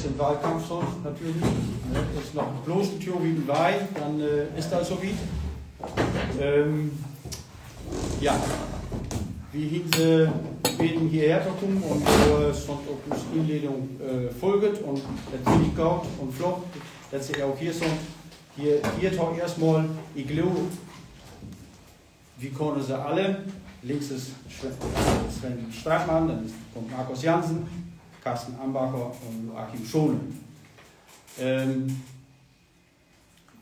Im Wahlkampf schon, natürlich. Ist noch bloß die Tür wie bei, dann ist das so wie. Ja, wie hinze beten hierher zu kommen und schon auch die Inledung folgt und das will ich gut und flott, dass sie auch hier sind. Hier doch erstmal, ich glaube, wie können sie alle. Links ist Sven Strachmann, dann kommt Markus Jansen, Carsten Ambacher und Joachim Schone.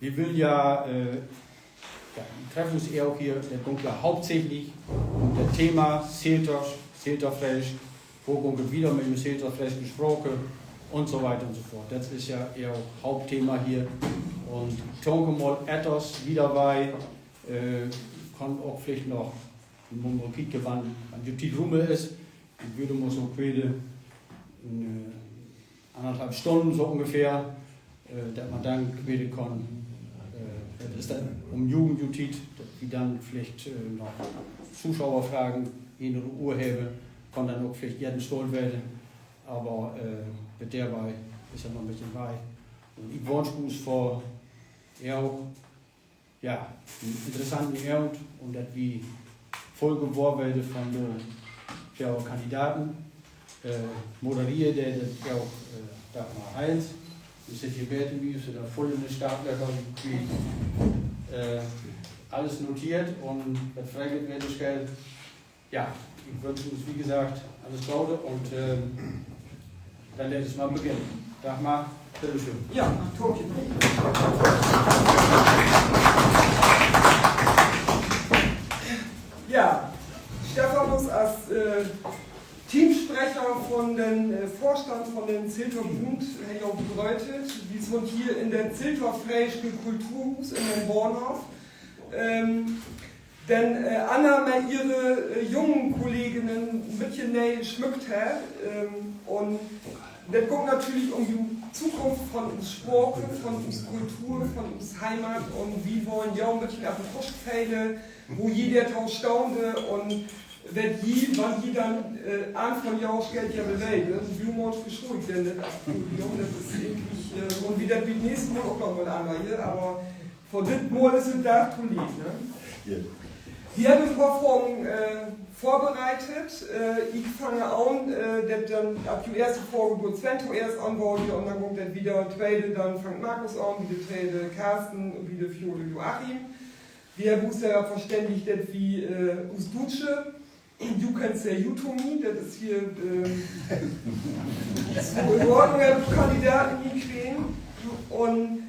Wir will ja, treffen uns eher auch hier, der Dunkler hauptsächlich um das Thema Seelterfleisch, wo kommt wieder mit dem Seelterfleisch gesprochen und so weiter und so fort. Das ist ja eher auch Hauptthema hier. Und Tonke mal etwas wieder bei, kann auch vielleicht noch ein Kicken, wann die Rumme ist. Ich würde mal so quäle 1,5 Stunden so ungefähr, dass man dann quälen kann. Das ist dann um Jugendjutit, die dann vielleicht noch Zuschauerfragen in der Uhr haben, kann dann auch vielleicht jeden Stuhl werden. Aber mit der bei ist ja noch ein bisschen bei. Und ich wünsche uns vor auch ja, einen interessanten Abend und dass wir vollgeworfen werden von den Kandidaten. Moderiert der das auch Dagmar Heinz. Wir sind hier beten, wie wir da voll in den Startblätter alles notiert und das freigeht wird gestellt. Ja, ich wünsche uns wie gesagt alles Gute und dann lässt es mal beginnen. Dagmar, bitteschön. Ja, Torchen. Ja, Stephanus als Teamsprecher von den Vorstand von den Zilter Bund bedeutet, wie es hier in der Zilter Fräischke Kulturhus in den Bornhof. Denn Anna mal ihre jungen Kolleginnen ein bisschen näher schmückt hat. Und das guckt natürlich um die Zukunft von uns Sport, von uns Kultur, von uns Heimat und wie wollen ja ein bisschen auf den Kuschpfähle, wo jeder drauf staunte und wenn wann die dann an von Jausch Geld ja bewegt, ne? Wie man uns beschuldigt, denn das ist irgendwie, und wie das wie nächsten Mal auch noch mal einmal hier, aber von dem Mal ist es da zu lieb, ne? Ja. Wir haben ein paar Folgen vorbereitet. Ich fange an, dann ab die erste Folge wird Sven zuerst anbauen und dann kommt dann wieder Trade, dann fängt Markus an, wieder Trade Carsten und wieder Fiole Joachim. Wir haben uns ja verständigt, wie us Dutsche. Du kannst ja Utomi, das ist hier so in Ordnung, Kandidaten hinkriegen. Und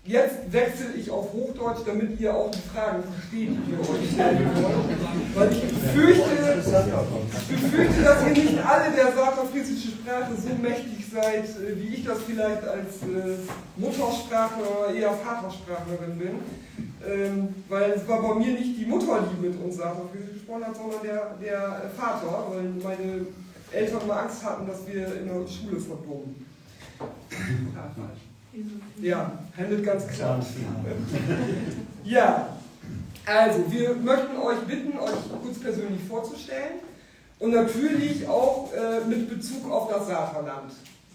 jetzt wechsle ich auf Hochdeutsch, damit ihr auch die Fragen versteht, die wir euch stellen wollen. Weil ich befürchte, dass ihr nicht alle der sarkafriesischen Sprache so mächtig seid, wie ich das vielleicht als Muttersprachler oder eher Vatersprachlerin bin. Weil es war bei mir nicht die Mutter, die mit uns sarkafriesisch gesprochen hat, sondern der Vater, weil meine Eltern mal Angst hatten, dass wir in der Schule verdummen. Ja, handelt ganz klar. Ja, also wir möchten euch bitten, euch kurz persönlich vorzustellen und natürlich auch mit Bezug auf das Saterland.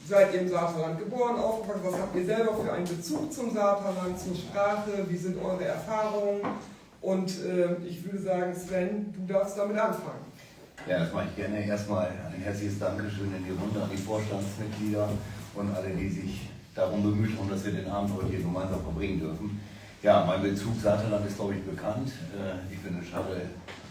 Seid ihr im Saterland geboren, aufgewachsen? Was habt ihr selber für einen Bezug zum Saterland, zur Sprache? Wie sind eure Erfahrungen? Und ich würde sagen, Sven, du darfst damit anfangen. Ja, das mache ich gerne. Erstmal ein herzliches Dankeschön in die Runde an die Vorstandsmitglieder und alle, die sich darum bemüht haben, dass wir den Abend heute hier gemeinsam verbringen dürfen. Ja, mein Bezug Saterland ist, glaube ich, bekannt. Ich bin in Schade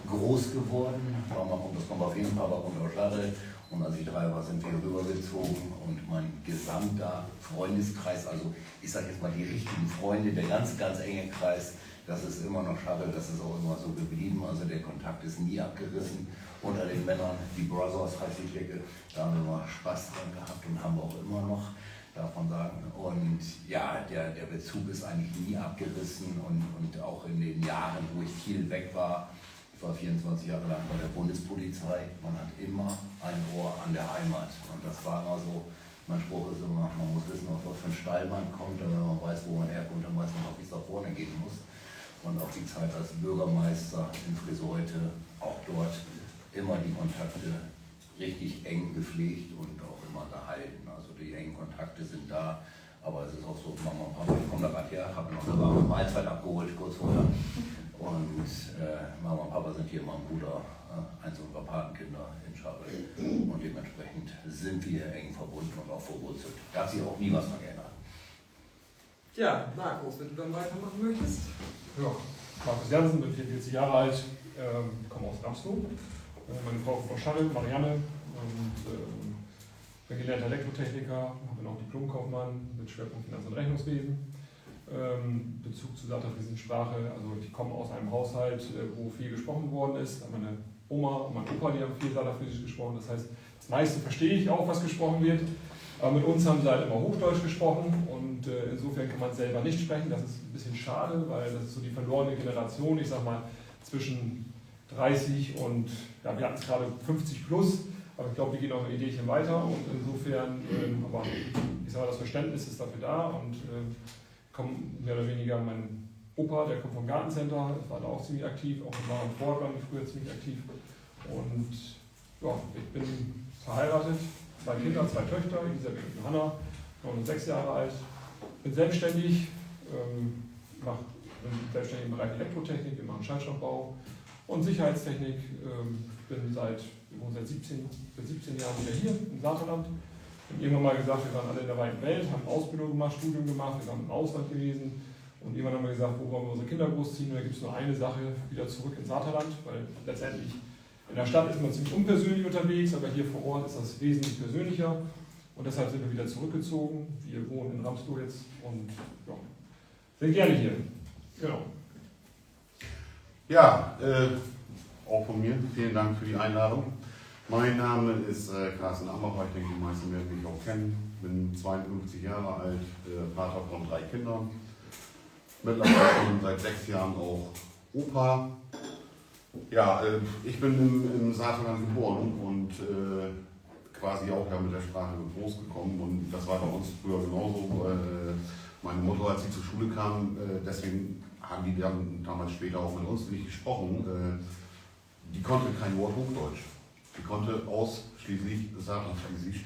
groß geworden. Das kommt auf jeden Fall auch unter Schade. Und als ich 3 war, sind wir rübergezogen und mein gesamter Freundeskreis, also ich sage jetzt mal die richtigen Freunde, der ganz, ganz enge Kreis, das ist immer noch Schade, das ist auch immer so geblieben. Also der Kontakt ist nie abgerissen. Unter den Männern, die Brothers heißt die Clique, da haben wir mal Spaß dran gehabt und haben wir auch immer noch. Davon sagen. Und ja, der Bezug ist eigentlich nie abgerissen und auch in den Jahren, wo ich viel weg war, ich war 24 Jahre lang bei der Bundespolizei, man hat immer ein Ohr an der Heimat. Und das war immer so, mein Spruch ist immer, man muss wissen, auf was für ein Steil man kommt, und wenn man weiß, wo man herkommt, dann weiß man auch, wie es da vorne gehen muss. Und auch die Zeit als Bürgermeister in Friseute, auch dort immer die Kontakte richtig eng gepflegt und auch immer gehalten. Aber es ist auch so, Mama und Papa, ich komme da gerade her, habe noch eine warme Mahlzeit abgeholt, kurz vorher. Und Mama und Papa sind hier immer ein Bruder, eins unserer Patenkinder in Schabel. Und dementsprechend sind wir eng verbunden und auch verwurzelt. Da hat sich auch nie was dran geändert. Ja, Markus, wenn du dann weitermachen möchtest. Ja, Markus Jansen, bin 44 Jahre alt, komme aus Ramsloh. Meine Frau ist aus Scharre, Marianne, und bin gelernter Elektrotechniker, bin auch Diplomkaufmann mit Schwerpunkt Finanz- und Rechnungswesen. Bezug zur saarländischen Sprache, also ich komme aus einem Haushalt, wo viel gesprochen worden ist. Meine Oma und mein Opa, die haben viel Saarlandfriesisch gesprochen, das heißt, das meiste verstehe ich auch, was gesprochen wird. Aber mit uns haben sie halt immer Hochdeutsch gesprochen und insofern kann man selber nicht sprechen. Das ist ein bisschen schade, weil das ist so die verlorene Generation, ich sag mal zwischen 30 und, ja, wir hatten es gerade 50 plus, aber ich glaube, wir gehen auch ein Ideechen weiter und insofern, aber ich sage mal, das Verständnis ist dafür da und kommt mehr oder weniger mein Opa, der kommt vom Gartencenter, war da auch ziemlich aktiv, auch in Waren Fort waren wir früher ziemlich aktiv und ja, ich bin verheiratet. 2 Kinder, 2 Töchter, Elisabeth und Johanna, 9 und 6 Jahre alt. Bin selbstständig, bin selbstständig im Bereich Elektrotechnik, wir machen Schallstoffbau und Sicherheitstechnik. Bin seit 17 Jahren wieder hier im Saarland. Und irgendwann mal gesagt, wir waren alle in der weiten Welt, haben Ausbildung gemacht, Studium gemacht, wir waren im Ausland gewesen. Und irgendwann haben wir gesagt, wo wollen wir unsere Kinder großziehen? Und da gibt es nur eine Sache, wieder zurück ins Saarland, weil letztendlich in der Stadt ist man ziemlich unpersönlich unterwegs, aber hier vor Ort ist das wesentlich persönlicher und deshalb sind wir wieder zurückgezogen. Wir wohnen in Ramsloh jetzt und ja, sind gerne hier. Genau. Ja, auch von mir vielen Dank für die Einladung. Mein Name ist Carsten Ambacher, ich denke, die meisten werden mich auch kennen. Bin 52 Jahre alt, Vater von 3 Kindern. Mittlerweile schon seit 6 Jahren auch Opa. Ja, ich bin im Saarland geboren und quasi auch ja mit der Sprache groß gekommen und das war bei uns früher genauso. Meine Mutter, als sie zur Schule kam, deswegen haben die dann damals später auch mit uns nicht gesprochen. Die konnte kein Wort Hochdeutsch. Die konnte ausschließlich Saarlandfriesisch.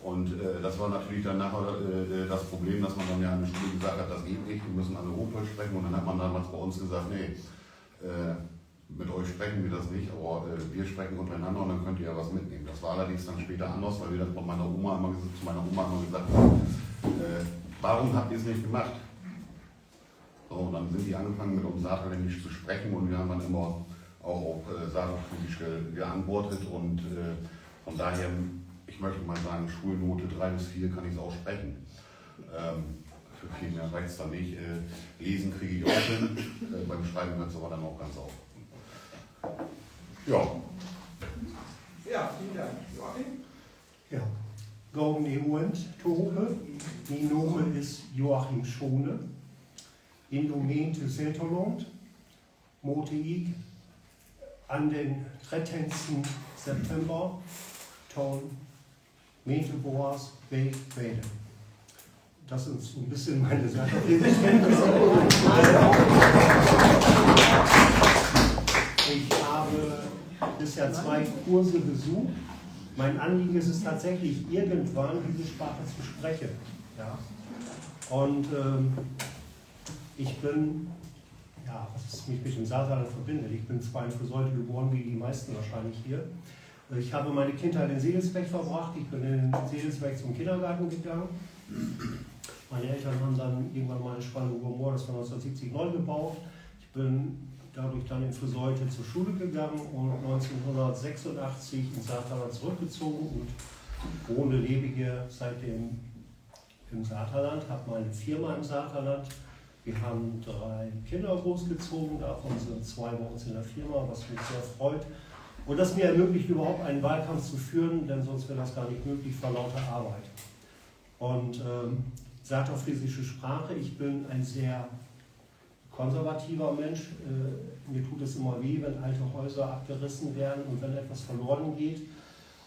Und das war natürlich dann nachher das Problem, dass man dann ja an der Schule gesagt hat, das geht nicht, wir müssen alle Hochdeutsch sprechen. Und dann hat man damals bei uns gesagt, nee, mit euch sprechen wir das nicht, aber wir sprechen untereinander und dann könnt ihr ja was mitnehmen. Das war allerdings dann später anders, weil wir dann von meiner Oma immer gesagt haben, warum habt ihr es nicht gemacht? So, und dann sind die angefangen mit uns Saarländisch zu sprechen und wir haben dann immer auch auf Saarländisch geantwortet und von daher, ich möchte mal sagen, Schulnote 3 bis 4 kann ich es auch sprechen. Für viel mehr reicht es dann nicht. Lesen kriege ich auch hin, beim Schreiben hört es aber dann auch ganz auf. Ja. Ja, vielen Dank. Joachim? Ja, Gaugen Ehuent Tope. Mein Name ist Joachim Schone. In Gemeente Zetterland, Mote ich an den 13. September ton Meenteboas Weg Wede. Das ist so ein bisschen meine Sache. Ich habe bisher 2 Kurse besucht. Mein Anliegen ist es tatsächlich, irgendwann diese Sprache zu sprechen. Ja. Und ich bin, ja, was mich mit dem Saarland verbindet, ich bin zwar in Friseute geboren, wie die meisten wahrscheinlich hier. Ich habe meine Kindheit in Seelsbeck verbracht, ich bin in Seelsbeck zum Kindergarten gegangen. Meine Eltern haben dann irgendwann mal in Spannung-Moor, das war 1970 neu gebaut. Ich bin dadurch dann in Friseute zur Schule gegangen und 1986 ins Saarland zurückgezogen und wohne, lebe hier seitdem im Saarland, habe meine Firma im Saarland. Wir haben 3 Kinder großgezogen, davon sind 2 bei uns in der Firma, was mich sehr freut. Und das mir ermöglicht, überhaupt einen Wahlkampf zu führen, denn sonst wäre das gar nicht möglich vor lauter Arbeit. Und saarlandfriesische Sprache, ich bin ein sehr konservativer Mensch. Mir tut es immer weh, wenn alte Häuser abgerissen werden und wenn etwas verloren geht.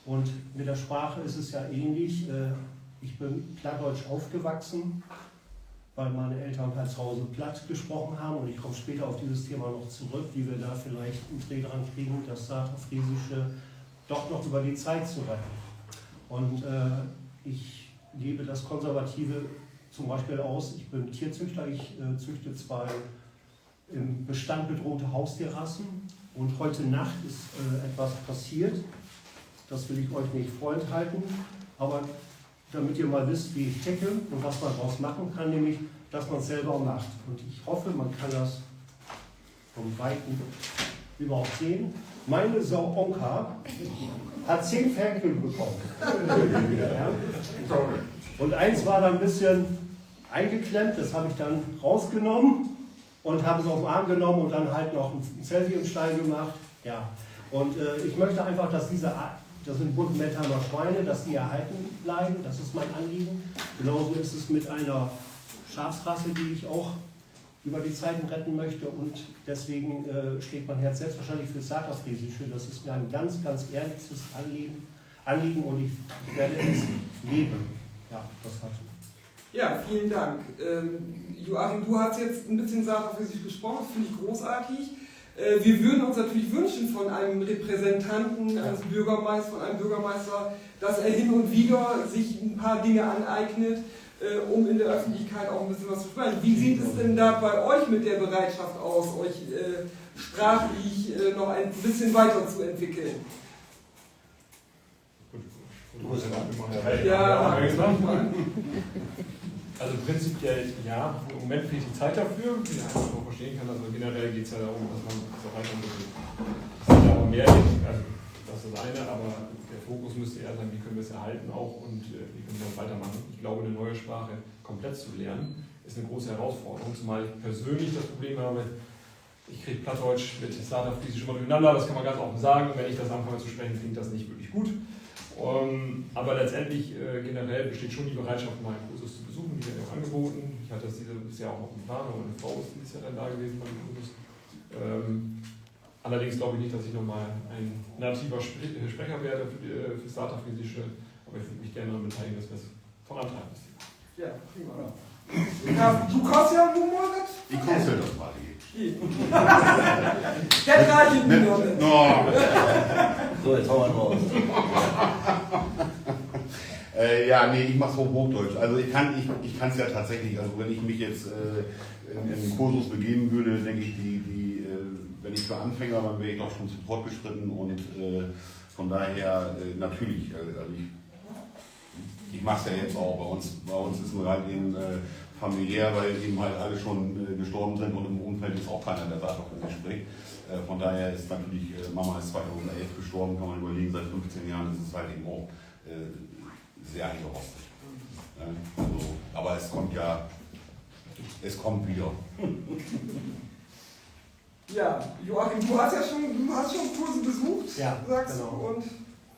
Und mit der Sprache ist es ja ähnlich. Ich bin plattdeutsch aufgewachsen, weil meine Eltern halt zu Hause platt gesprochen haben. Und ich komme später auf dieses Thema noch zurück, wie wir da vielleicht einen Dreh dran kriegen, das Saarlandfriesische doch noch über die Zeit zu retten. Und ich lebe das konservative zum Beispiel aus, ich bin Tierzüchter, ich züchte 2 im Bestand bedrohte Haustierrassen und heute Nacht ist etwas passiert, das will ich euch nicht vorenthalten, aber damit ihr mal wisst, wie ich ticke und was man daraus machen kann, nämlich, dass man es selber macht. Und ich hoffe, man kann das vom Weiten überhaupt sehen. Meine Sau Onka hat 10 Ferkel bekommen. Ja. Und eins war dann ein bisschen eingeklemmt, das habe ich dann rausgenommen und habe es auf den Arm genommen und dann halt noch ein Selfie im Stall gemacht. Ja. Und ich möchte einfach, dass diese Art, das sind Buddenmettaner Schweine, dass die erhalten bleiben, das ist mein Anliegen. Genauso ist es mit einer Schafsrasse, die ich auch über die Zeiten retten möchte und deswegen steht mein Herz selbstverständlich für Saterfriesische. Das ist mir ein ganz, ganz ehrliches Anliegen und ich werde es leben. Ja, das hat. Ja, vielen Dank. Joachim, du hast jetzt ein bisschen Saterfriesisch gesprochen, das finde ich großartig. Wir würden uns natürlich wünschen von einem Repräsentanten, eines Bürgermeisters, von einem Bürgermeister, dass er hin und wieder sich ein paar Dinge aneignet, um in der Öffentlichkeit auch ein bisschen was zu sprechen. Wie sieht es denn da bei euch mit der Bereitschaft aus, euch sprachlich noch ein bisschen weiterzuentwickeln? Ja, also prinzipiell ja, im Moment fehlt die Zeit dafür, wie ich einfach auch verstehen kann. Also generell geht es ja darum, dass man so weiterentwickelt. Es ist aber mehr, also das ist das eine, aber der Fokus müsste eher sein, wie können wir es erhalten auch und wie können wir das weitermachen. Ich glaube, eine neue Sprache komplett zu lernen, ist eine große Herausforderung, zumal ich persönlich das Problem habe, ich kriege Plattdeutsch mit Saterfriesisch immer durcheinander, das kann man ganz offen sagen. Wenn ich das anfange zu sprechen, klingt das nicht wirklich gut. Aber letztendlich generell besteht schon die Bereitschaft, mal einen Kursus zu besuchen, die werden auch angeboten. Ich hatte das dieses Jahr auch auf dem Plan, aber meine Frau ist dieses Jahr dann da gewesen beim Kursus. Allerdings glaube ich nicht, dass ich nochmal ein nativer Sprecher werde für Saterfriesische, aber ich würde mich gerne daran beteiligen, dass wir es vorantreiben. Ja, prima. Du kannst ja nur mal das. Ich kostet das mal hier. Der reicht mir noch nicht. So, jetzt hauen wir raus. Ja, nee, ich mache es Hochdeutsch. Also ich kann es ja tatsächlich, also wenn ich mich jetzt in den Kursus begeben würde, denke ich, wenn ich für Anfänger, dann wäre ich doch schon zu fortgeschritten und von daher natürlich, also ich mache es ja jetzt auch, bei uns ist es halt eben familiär, weil eben halt alle schon gestorben sind und im Umfeld ist auch keiner, der Saterfriesisch spricht. Von daher ist natürlich, Mama ist 2011 gestorben, kann man überlegen, seit 15 Jahren ist es halt eben auch sehr eingerostet. Also, aber es kommt wieder. Ja, Joachim, du hast schon Kurse besucht, Ja, sagst genau. du. Und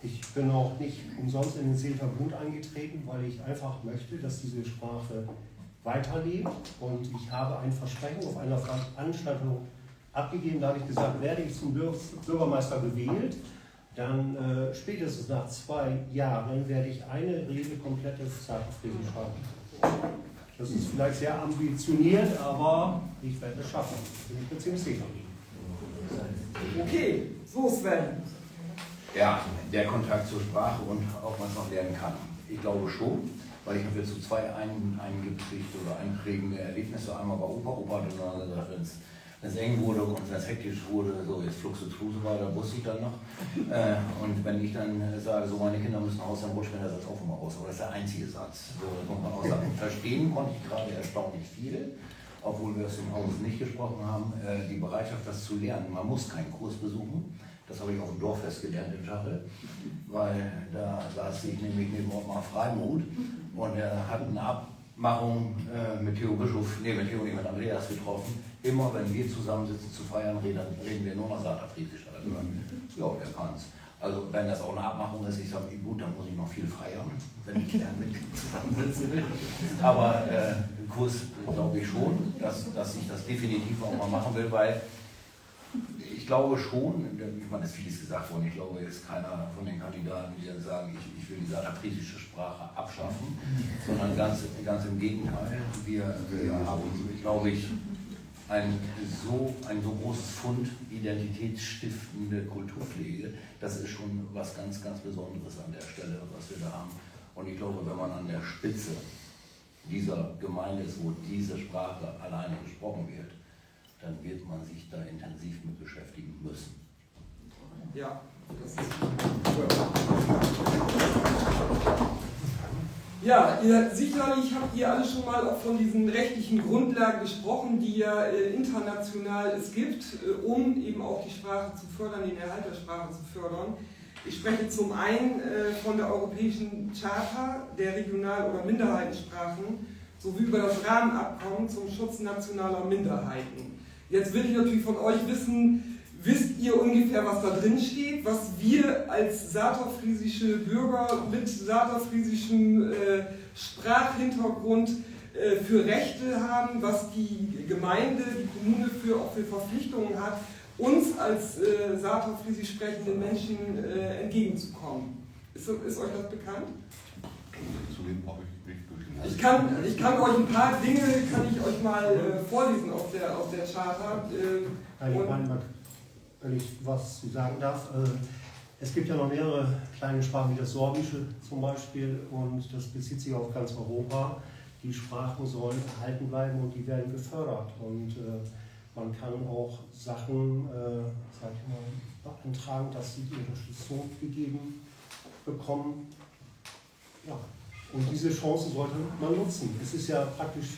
Ich bin auch nicht umsonst in den Seelter Bund eingetreten, weil ich einfach möchte, dass diese Sprache weiterlebt. Und ich habe ein Versprechen auf einer Veranstaltung abgegeben, da habe ich gesagt, werde ich zum Bürgermeister gewählt, dann spätestens nach 2 Jahren werde ich eine Rede komplettes Saterfriesisch haben. Das ist vielleicht sehr ambitioniert, aber ich werde es schaffen. Bin ich mir ziemlich sicher. okay, so Sven. Ja, der Kontakt zur Sprache und auch was man lernen kann. Ich glaube schon, weil ich habe jetzt so 2 eingeprägte oder einprägende Erlebnisse. Einmal bei Opa hat dann gesagt, wenn es eng wurde und wenn es hektisch wurde, so jetzt Flux und Truse war, da wusste ich dann noch. Und wenn ich dann sage, so meine Kinder müssen aus, dann rutscht mir das auch immer raus. Aber das ist der einzige Satz. So, das muss man auch sagen. Verstehen konnte ich gerade erstaunlich viel, obwohl wir es im Haus nicht gesprochen haben. Die Bereitschaft, das zu lernen. Man muss keinen Kurs besuchen. Das habe ich auf dem Dorffest gelernt in Schachel, weil da saß ich nämlich neben Ottmar Freimuth und er hat eine Abmachung mit Theo Bischof, mit Andreas getroffen. Immer wenn wir zusammensitzen zu feiern, reden wir nur noch Saterfriesisch. Ja, der kann's. Also wenn das auch eine Abmachung ist, ich sage, gut, dann muss ich noch viel feiern, wenn ich dann mit zusammensitzen will. Aber Kurs glaube ich schon, dass ich das definitiv auch mal machen will, weil ich glaube schon, ich meine, es ist vieles gesagt worden, ich glaube, jetzt keiner von den Kandidaten, die dann sagen, ich will die saterfriesische Sprache abschaffen, sondern ganz im Gegenteil. Wir haben, glaube ich, ein so großes Fund identitätsstiftende Kulturpflege, das ist schon was ganz, ganz Besonderes an der Stelle, was wir da haben. Und ich glaube, wenn man an der Spitze dieser Gemeinde ist, wo diese Sprache alleine gesprochen wird, dann wird man sich da intensiv mit beschäftigen müssen. Ja, das ist ja, sicherlich habt ihr alle schon mal auch von diesen rechtlichen Grundlagen gesprochen, die ja international es gibt, um eben auch die Sprache zu fördern, den Erhalt der Sprache zu fördern. Ich spreche zum einen von der Europäischen Charta der Regional- oder Minderheitensprachen sowie über das Rahmenabkommen zum Schutz nationaler Minderheiten. Jetzt will ich natürlich von euch wissen, wisst ihr ungefähr, was da drin steht, was wir als saterfriesische Bürger mit saterfriesischem Sprachhintergrund für Rechte haben, was die Gemeinde, die Kommune auch für Verpflichtungen hat, uns als saterfriesisch sprechenden Menschen entgegenzukommen. Ist euch das bekannt? Ich kann euch ein paar Dinge, kann ich euch mal vorlesen aus der Charta. Wenn ich was zu sagen darf. Es gibt ja noch mehrere kleine Sprachen, wie das Sorbische zum Beispiel, und das bezieht sich auf ganz Europa. Die Sprachen sollen erhalten bleiben und die werden gefördert. Und man kann auch Sachen beantragen, dass sie die Unterstützung gegeben bekommen. Ja. Und diese Chance sollte man nutzen. Es ist ja praktisch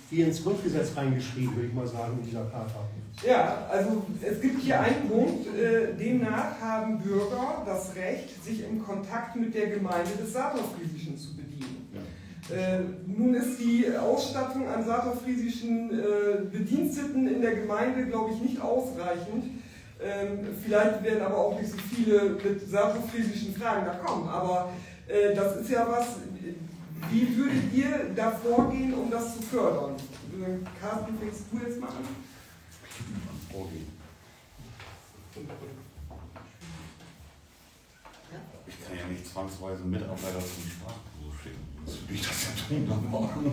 wie ins Grundgesetz reingeschrieben, würde ich mal sagen, in dieser Charta. Ja, also es gibt hier einen Punkt, demnach haben Bürger das Recht, sich im Kontakt mit der Gemeinde des Saterfriesischen zu bedienen. Ja. Nun ist die Ausstattung an saterfriesischen Bediensteten in der Gemeinde, glaube ich, nicht ausreichend. Vielleicht werden aber auch nicht so viele mit saterfriesischen Fragen da kommen, aber das ist ja was, wie würdet ihr da vorgehen, um das zu fördern? Carsten, fängst du jetzt mal an? Ich kann ja nicht zwangsweise Mitarbeiter zum Sprachkurs schicken. Das würde ich das ja tun dann morgen.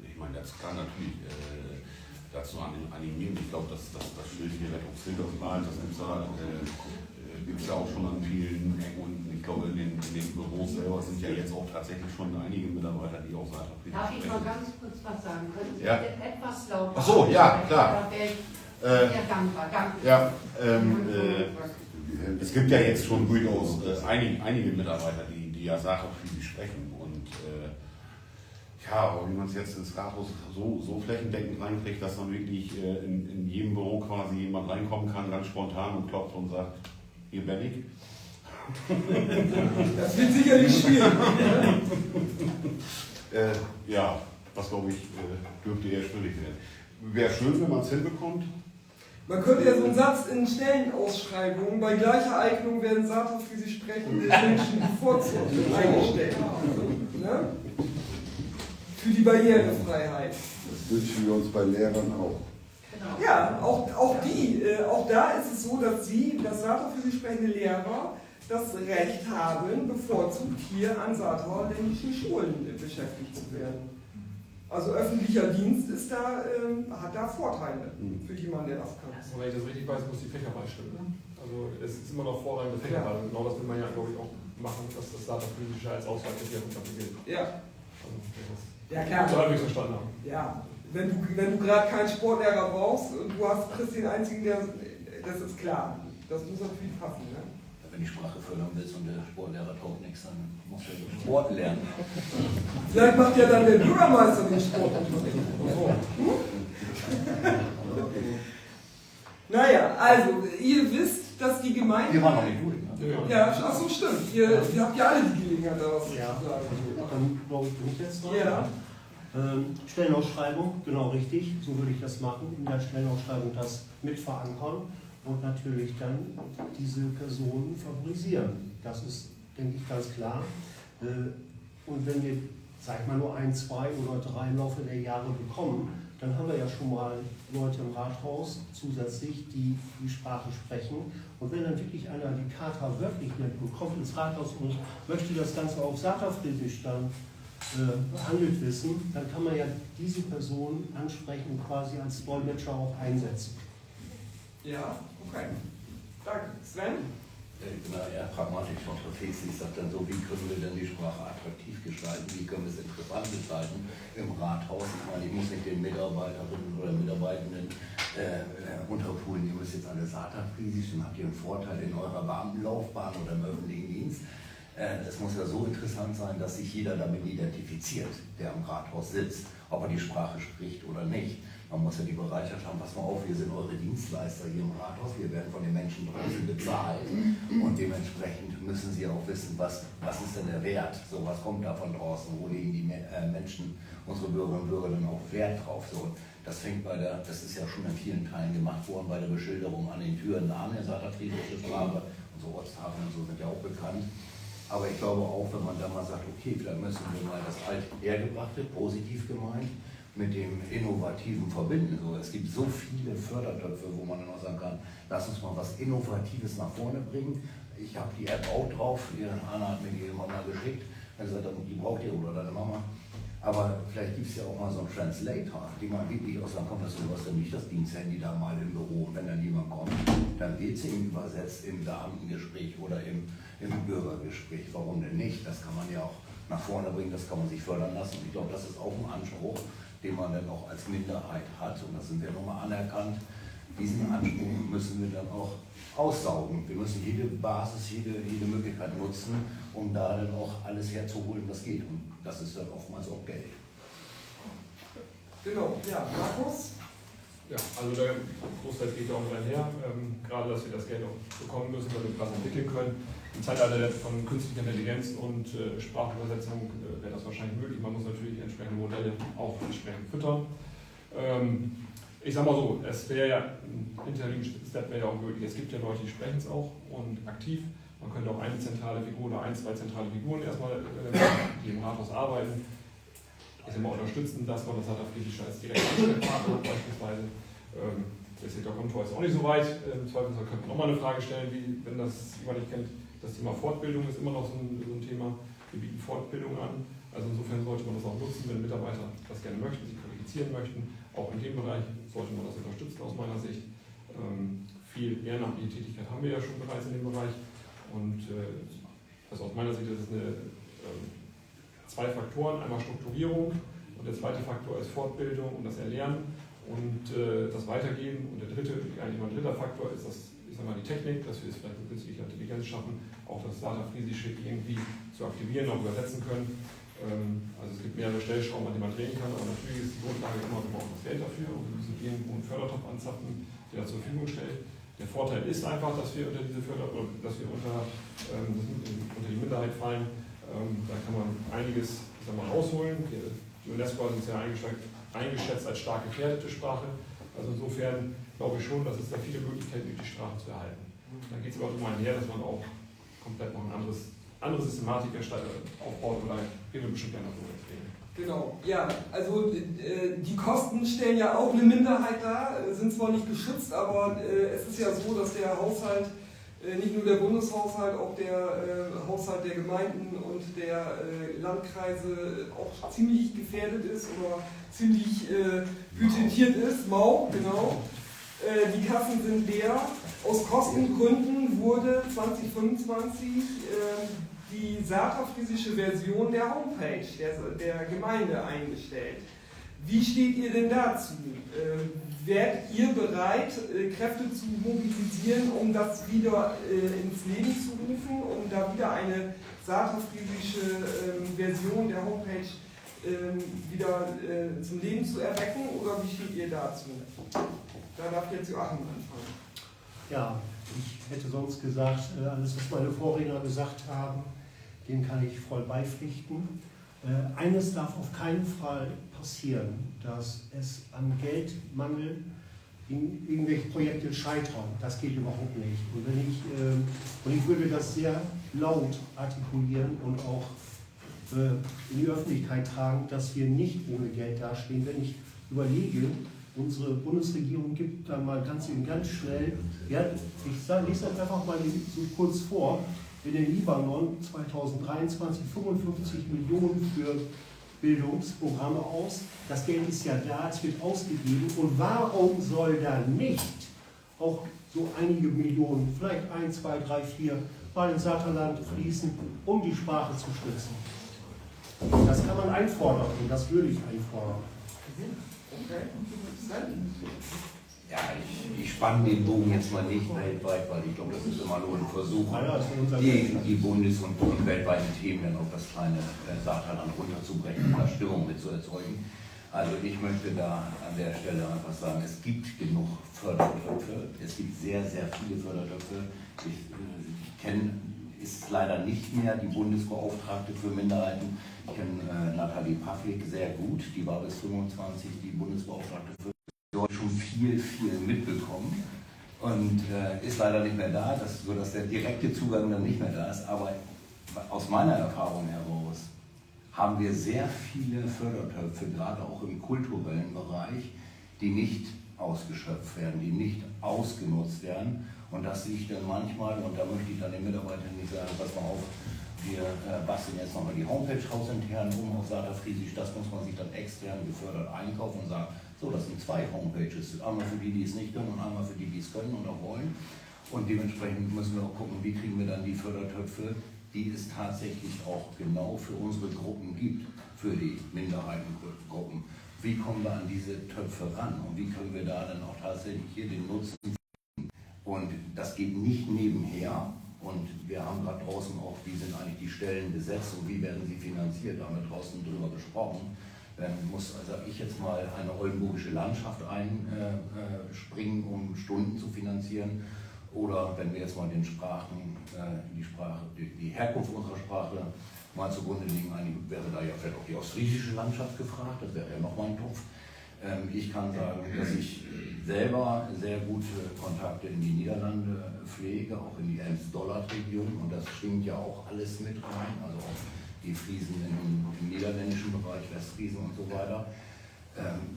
Ich meine, das kann natürlich dazu animieren. Ich glaube, das Schild hier Rettungshilfe, das gibt es ja auch schon an vielen Ecken, und ich glaube, in den Büros selber sind ja jetzt auch tatsächlich schon einige Mitarbeiter, die auch Saterfriesisch Darf ich mal ganz kurz was sagen? Können Sie ja etwas lauter? Ach so, ja, klar. Da wäre ich sehr dankbar. Danke. Ja, es gibt ja jetzt schon durchaus einige Mitarbeiter, die ja Saterfriesisch sprechen. Und aber wie man es jetzt ins Rathaus so flächendeckend reinkriegt, dass dann wirklich in jedem Büro quasi jemand reinkommen kann, ganz spontan und klopft und sagt, hier bin ich. Das wird sicherlich schwierig. Ja, das glaube ich, dürfte eher schwierig werden. Wäre schön, wenn man es hinbekommt. Man könnte ja so einen Satz in Stellenausschreibungen, bei gleicher Eignung werden saterfriesisch sprechende Menschen bevorzugt eingestellt. Ne? Für die Barrierefreiheit. Das wünschen wir uns bei Lehrern auch. Genau. Ja, auch da ist es so, dass das saterfriesisch sprechende Lehrer, das Recht haben, bevorzugt hier an saterländischen Schulen beschäftigt zu werden. Also öffentlicher Dienst hat da Vorteile für jemanden, der das kann. Und wenn ich das richtig weiß, muss die Fächerwahl stimmen. Also es ist immer noch vorrangige Fächerwahl. Genau das will man ja, glaube ich, auch machen, dass das Saterfriesische als Auswahlkriterium gilt. Ja. Also, Ja, klar. So habe ich es verstanden haben. Ja, wenn du gerade keinen Sportlehrer brauchst und du kriegst den einzigen, das ist klar. Das muss natürlich passen. Ne? Wenn die Sprache fördern willst und der Sportlehrer taugt nichts, dann musst du ja Sport lernen. Vielleicht macht ja dann der Bürgermeister den Sport. Naja, also ihr wisst, dass die Gemeinde... Wir waren noch nicht durch. Ne? Ja, ach so, stimmt. Ihr habt ja alle die Gelegenheit, da was zu sagen. Dann glaube ich, bin ich jetzt dran. Ja. Stellenausschreibung, genau richtig, so würde ich das machen, in der Stellenausschreibung das mit verankern und natürlich dann diese Personen favorisieren. Das ist, denke ich, ganz klar. Und wenn wir, sag mal, nur 1, 2 oder 3 im Laufe der Jahre bekommen, dann haben wir ja schon mal Leute im Rathaus zusätzlich, die die Sprache sprechen. Und wenn dann wirklich einer die Charta wörtlich nimmt und kommt ins Rathaus und möchte das Ganze auf Saterfriesisch dann behandelt wissen, dann kann man ja diese Person ansprechen und quasi als Dolmetscher auch einsetzen. Ja, okay. Danke. Sven? bin da eher pragmatisch unterwegs. Ich sage dann so, wie können wir denn die Sprache attraktiv gestalten, wie können wir es interessant gestalten im Rathaus. Ich meine, ich muss nicht den Mitarbeiterinnen oder Mitarbeitenden unterpulen, ihr müsst jetzt alle Saterfriesisch, dann habt ihr einen Vorteil in eurer Beamtenlaufbahn oder im öffentlichen Dienst. Es muss ja so interessant sein, dass sich jeder damit identifiziert, der am Rathaus sitzt, ob er die Sprache spricht oder nicht. Man muss ja die Bereitschaft haben, pass mal auf, wir sind eure Dienstleister hier im Rathaus, wir werden von den Menschen draußen bezahlt und dementsprechend müssen sie auch wissen, was ist denn der Wert, so was kommt da von draußen, wo legen die Menschen, unsere Bürgerinnen und Bürger dann auch Wert drauf. So, das fängt das ist ja schon in vielen Teilen gemacht worden, bei der Beschilderung an den Türen, Namen, der saterfriesische Sprache, unsere Ortstafeln und so sind ja auch bekannt. Aber ich glaube auch, wenn man da mal sagt, okay, vielleicht müssen wir mal das Althergebrachte, positiv gemeint, mit dem Innovativen verbinden. So, es gibt so viele Fördertöpfe, wo man dann auch sagen kann, lass uns mal was Innovatives nach vorne bringen. Ich habe die App auch drauf, Anna hat mir die irgendwann mal geschickt, also die braucht ihr oder deine Mama. Aber vielleicht gibt es ja auch mal so einen Translator, den man wirklich auch sagen kann, du hast ja nicht das Diensthandy da mal im Büro und wenn dann jemand kommt, dann wird es ihm übersetzt im Beamtengespräch oder im Bürgergespräch. Warum denn nicht? Das kann man ja auch nach vorne bringen, das kann man sich fördern lassen. Ich glaube, das ist auch ein Anspruch, den man dann auch als Minderheit hat und das sind wir nochmal anerkannt. Diesen Anspruch müssen wir dann auch aussaugen. Wir müssen jede Basis, jede Möglichkeit nutzen, um da dann auch alles herzuholen, was geht. Und das ist dann oftmals auch Geld. Genau, ja, Markus? Ja, also der Großteil geht ja auch mit einher. Gerade, dass wir das Geld auch bekommen müssen, damit wir was entwickeln können. Im Zeitalter von künstlicher Intelligenz und Sprachübersetzung wäre das wahrscheinlich möglich. Man muss natürlich entsprechende Modelle auch entsprechend füttern. Ich sag mal so, es wäre ja ein Interim-Step wäre ja auch möglich. Es gibt ja Leute, die sprechen es auch und aktiv. Man könnte auch eine zentrale Figur oder zwei zentrale Figuren erstmal, die im Rathaus arbeiten, ich sag mal, unterstützen, dass man das Saterfriesische als direkter Ansprechpartner hat beispielsweise. Der Sektor-Kontor ist auch nicht so weit. Im Zweifelsfall könnte man nochmal eine Frage stellen, wie, wenn das jemand nicht kennt, das Thema Fortbildung ist immer noch so ein Thema. Wir bieten Fortbildung an. Also insofern sollte man das auch nutzen, wenn Mitarbeiter das gerne möchten, sich qualifizieren möchten. Auch in dem Bereich sollte man das unterstützen aus meiner Sicht. Viel ehrenamtliche Tätigkeit haben wir ja schon bereits in dem Bereich. Und also aus meiner Sicht ist es zwei Faktoren, einmal Strukturierung und der zweite Faktor ist Fortbildung und das Erlernen und das Weitergeben. Und der dritte, eigentlich mein dritter Faktor ist das, ich sag mal, die Technik, dass wir es vielleicht mit künstlicher Intelligenz schaffen, auch das Saterfriesische irgendwie zu aktivieren, auch übersetzen können. Also es gibt mehrere Stellschrauben, an denen man drehen kann, aber natürlich ist die Grundlage immer, wir brauchen das Geld dafür und wir müssen irgendwo einen Fördertopf anzapfen, der das zur Verfügung stellt. Der Vorteil ist einfach, dass wir unter diese dass wir unter die Minderheit fallen. Da kann man einiges, ich sag mal, rausholen. Die UNESCO hat uns ja eingeschätzt als stark gefährdete Sprache. Also insofern glaube ich schon, dass es da viele Möglichkeiten gibt, die Sprache zu erhalten. Dann geht es aber auch immer einher, dass man auch komplett noch eine andere Systematik aufbaut oder reden wir bestimmt gerne darüber. Genau, ja, also die Kosten stellen ja auch eine Minderheit dar, sind zwar nicht geschützt, aber es ist ja so, dass der Haushalt, nicht nur der Bundeshaushalt, auch der Haushalt der Gemeinden und der Landkreise auch ziemlich gefährdet ist oder ziemlich budgetiert ist, mau, genau. Die Kassen sind leer. Aus Kostengründen wurde 2025 die saterfriesische Version der Homepage der Gemeinde eingestellt. Wie steht ihr denn dazu? Wärt ihr bereit, Kräfte zu mobilisieren, um das wieder ins Leben zu rufen, um da wieder eine saterfriesische Version der Homepage wieder zum Leben zu erwecken? Oder wie steht ihr dazu? Da darf jetzt Joachim anfangen. Ja, ich hätte sonst gesagt, alles, was meine Vorredner gesagt haben, dem kann ich voll beipflichten. Eines darf auf keinen Fall passieren, dass es am Geldmangel in irgendwelche Projekte scheitern. Das geht überhaupt nicht. Und ich würde das sehr laut artikulieren und auch in die Öffentlichkeit tragen, dass wir nicht ohne Geld dastehen. Wenn ich überlege, unsere Bundesregierung gibt da mal ganz schnell, ja, ich lese das einfach mal so kurz vor, in den Libanon 2023 55 Millionen für Bildungsprogramme aus. Das Geld ist ja da, es wird ausgegeben. Und warum soll da nicht auch so einige Millionen, vielleicht 1, 2, 3, 4, mal ins Saterland fließen, um die Sprache zu stützen. Das kann man einfordern und das würde ich einfordern. Ja, ich spanne den Bogen jetzt mal nicht weltweit, weil ich glaube, das ist immer nur ein Versuch, die bundes- und weltweiten Themen dann auf das kleine Saterland runterzubrechen und da Stimmung mit zu erzeugen. Also ich möchte da an der Stelle einfach sagen, es gibt genug Fördertöpfe, es gibt sehr, sehr viele Fördertöpfe. Ich kenne, ist leider nicht mehr die Bundesbeauftragte für Minderheiten. Ich kenne Nathalie Pavlik sehr gut, die war bis 25 die Bundesbeauftragte für dort schon viel mitbekommen und ist leider nicht mehr da, sodass der direkte Zugang dann nicht mehr da ist. Aber aus meiner Erfahrung heraus haben wir sehr viele Fördertöpfe, gerade auch im kulturellen Bereich, die nicht ausgeschöpft werden, die nicht ausgenutzt werden. Und das liegt dann manchmal, und da möchte ich dann den Mitarbeitern nicht sagen, pass mal auf, wir basteln jetzt nochmal die Homepage hausintern auf Saterfriesisch, das muss man sich dann extern gefördert einkaufen und sagen, so, das sind 2 Homepages, einmal für die, die es nicht können und einmal für die, die es können und auch wollen. Und dementsprechend müssen wir auch gucken, wie kriegen wir dann die Fördertöpfe, die es tatsächlich auch genau für unsere Gruppen gibt, für die Minderheitengruppen. Wie kommen wir an diese Töpfe ran und wie können wir da dann auch tatsächlich hier den Nutzen finden? Und das geht nicht nebenher. Und wir haben gerade draußen auch, wie sind eigentlich die Stellen besetzt und wie werden sie finanziert, da haben wir draußen drüber gesprochen. Muss, also ich jetzt mal eine oldenburgische Landschaft einspringen, um Stunden zu finanzieren. Oder wenn wir jetzt mal den die Herkunft unserer Sprache mal zugrunde legen, wäre da ja vielleicht auch die ostfriesische Landschaft gefragt, das wäre ja nochmal ein Topf. Ich kann sagen, dass ich selber sehr gute Kontakte in die Niederlande pflege, auch in die Ems-Dollard-Region, und das schwingt ja auch alles mit rein, also auch die Friesen im niederländischen Bereich, Westfriesen und so weiter.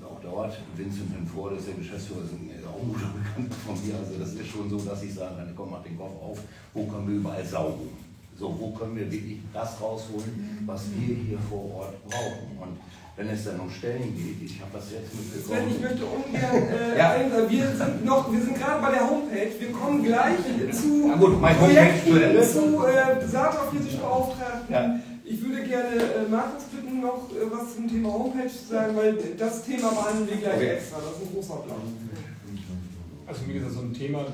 Auch dort, Vincent Henford ist der Geschäftsführer, ist auch ein guter Bekannter von mir, also das ist schon so, dass ich sagen kann, komm, mach den Kopf auf, wo können wir überall saugen? So, wo können wir wirklich das rausholen, was wir hier vor Ort brauchen? Und wenn es dann um Stellen geht, ich habe das jetzt mitbekommen. Sven, ich möchte ungern, wir sind gerade bei der Homepage, wir kommen gleich zu Projekten, zu Saterfriesisch Beauftragten. Ja. Ich würde gerne Markus bitten, noch was zum Thema Homepage zu sagen, weil das Thema behandeln wir gleich extra, das ist ein großer Plan. Also wie gesagt, so ein Thema,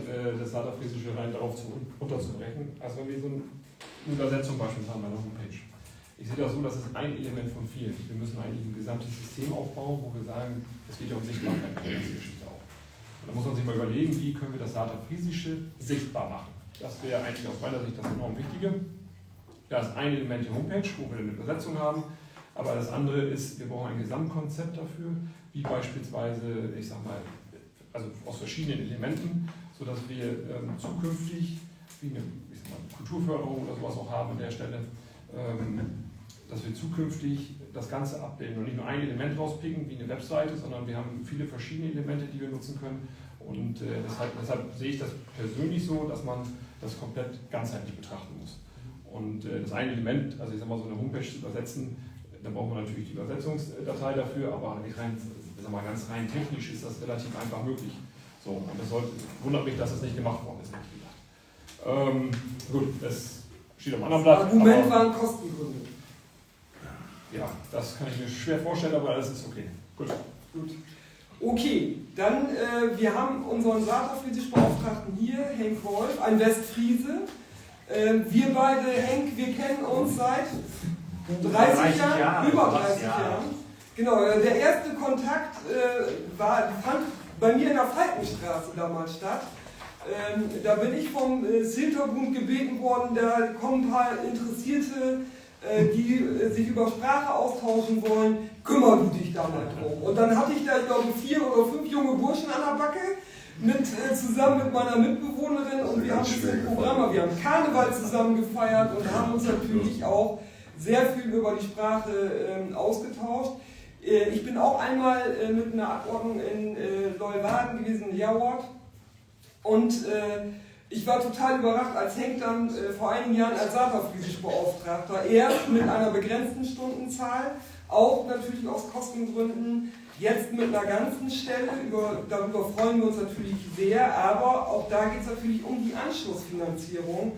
das Saterfriesische rein darauf runterzubrechen. Also wenn wir so eine Übersetzung beispielsweise haben bei der Homepage. Ich sehe das so, das ist ein Element von vielen. Wir müssen eigentlich ein gesamtes System aufbauen, wo wir sagen, es geht ja um Sichtbarkeit in der Geschichte auch. Und da muss man sich mal überlegen, wie können wir das Saterfriesische sichtbar machen. Das wäre eigentlich aus meiner Sicht das enorm Wichtige. Da ist ein Element die Homepage, wo wir eine Übersetzung haben, aber das andere ist, wir brauchen ein Gesamtkonzept dafür, wie beispielsweise, ich sag mal, also aus verschiedenen Elementen, sodass wir zukünftig, wie eine Kulturförderung oder sowas auch haben an der Stelle, dass wir zukünftig das Ganze abbilden und nicht nur ein Element rauspicken wie eine Webseite, sondern wir haben viele verschiedene Elemente, die wir nutzen können. Und deshalb sehe ich das persönlich so, dass man das komplett ganzheitlich betrachten muss. Und das eine Element, also ich sag mal, so eine Homepage zu übersetzen, da braucht man natürlich die Übersetzungsdatei dafür, aber ganz rein technisch ist das relativ einfach möglich. So, und das wundert mich, dass das nicht gemacht worden ist, ehrlich gesagt. Gut, das steht am anderen Blatt. Argument waren Kostengründe. Ja, das kann ich mir schwer vorstellen, aber alles ist okay. Gut. Okay, dann wir haben unseren Saterfriesisch Beauftragten hier, Henk Wolf, ein Westfriese. Wir beide, Henk, wir kennen uns seit 30 Jahren, über 30 Jahren. Genau, der erste Kontakt fand bei mir in der Falkenstraße damals statt. Da bin ich vom Silterbund gebeten worden, da kommen ein paar Interessierte, die sich über Sprache austauschen wollen, kümmer du dich da mal drum. Und dann hatte ich da, ich glaube, 4 oder 5 junge Burschen an der Backe, zusammen mit meiner Mitbewohnerin, und wir haben ein Programm, wir haben Karneval zusammen gefeiert und haben uns natürlich auch sehr viel über die Sprache ausgetauscht. Ich bin auch einmal mit einer Abordnung in Leeuwarden gewesen, in Jawort. Und ich war total überrascht, als Henk dann vor einigen Jahren als Saterfriesisch Beauftragter, erst mit einer begrenzten Stundenzahl, auch natürlich aus Kostengründen, Jetzt mit einer ganzen Stelle, darüber freuen wir uns natürlich sehr, aber auch da geht es natürlich um die Anschlussfinanzierung.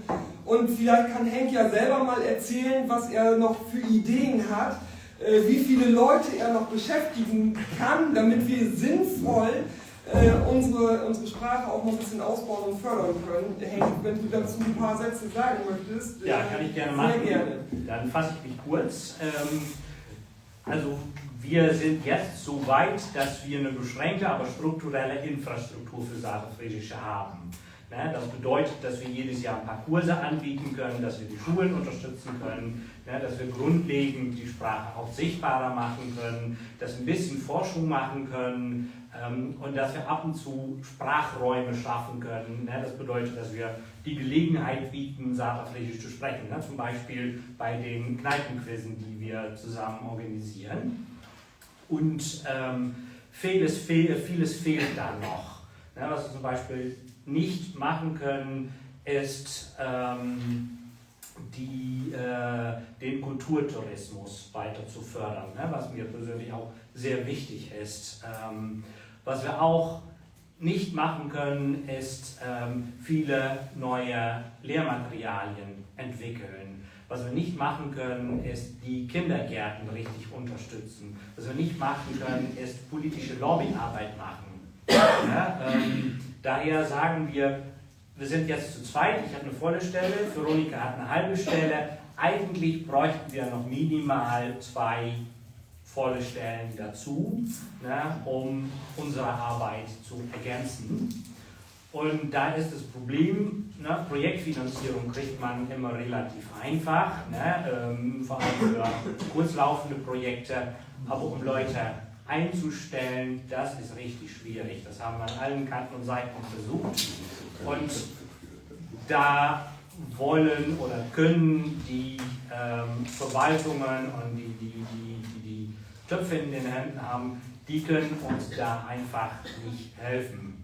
Und vielleicht kann Henk ja selber mal erzählen, was er noch für Ideen hat, wie viele Leute er noch beschäftigen kann, damit wir sinnvoll unsere Sprache auch noch ein bisschen ausbauen und fördern können. Henk, wenn du dazu ein paar Sätze sagen möchtest. Ja, kann ich gerne machen. Sehr gerne. Dann fasse ich mich kurz. Also wir sind jetzt so weit, dass wir eine beschränkte, aber strukturelle Infrastruktur für Sarafriesische haben. Das bedeutet, dass wir jedes Jahr ein paar Kurse anbieten können, dass wir die Schulen unterstützen können, dass wir grundlegend die Sprache auch sichtbarer machen können, dass wir ein bisschen Forschung machen können und dass wir ab und zu Sprachräume schaffen können. Das bedeutet, dass wir die Gelegenheit bieten, Sarafriesisch zu sprechen, zum Beispiel bei den Kneipenquizzen, die wir zusammen organisieren. Und vieles fehlt da noch. Was wir zum Beispiel nicht machen können, ist den Kulturtourismus weiter zu fördern, was mir persönlich auch sehr wichtig ist. Was wir auch nicht machen können, ist viele neue Lehrmaterialien entwickeln. Was wir nicht machen können, ist die Kindergärten richtig unterstützen. Was wir nicht machen können, ist politische Lobbyarbeit machen. Daher sagen wir sind jetzt zu zweit, ich habe eine volle Stelle, Veronika hat eine halbe Stelle. Eigentlich bräuchten wir noch minimal 2 volle Stellen dazu, um unsere Arbeit zu ergänzen. Und da ist das Problem, Projektfinanzierung kriegt man immer relativ einfach, vor allem für kurzlaufende Projekte, aber um Leute einzustellen, das ist richtig schwierig. Das haben wir an allen Kanten und Seiten versucht. Und da wollen oder können die Verwaltungen und die Töpfe in den Händen haben, die können uns da einfach nicht helfen.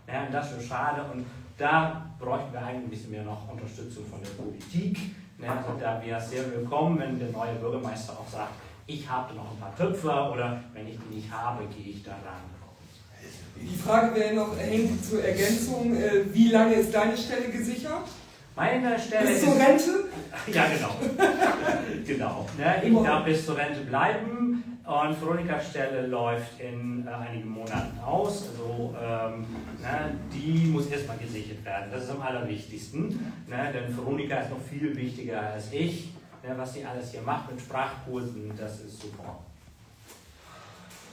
Und das ist schade und da bräuchten wir eigentlich ein bisschen mehr noch Unterstützung von der Politik. Also da wäre es sehr willkommen, wenn der neue Bürgermeister auch sagt, ich habe noch ein paar Töpfe oder wenn ich die nicht habe, gehe ich da ran. Die Frage wäre noch, Henk, zur Ergänzung, wie lange ist deine Stelle gesichert? Meine Stelle bis zur Rente? Ja, genau. Ich darf bis zur Rente bleiben und Veronikas Stelle läuft in einigen Monaten aus. Also die muss erstmal gesichert werden. Das ist am allerwichtigsten. Denn Veronika ist noch viel wichtiger als ich. Was sie alles hier macht mit Sprachkursen, das ist super.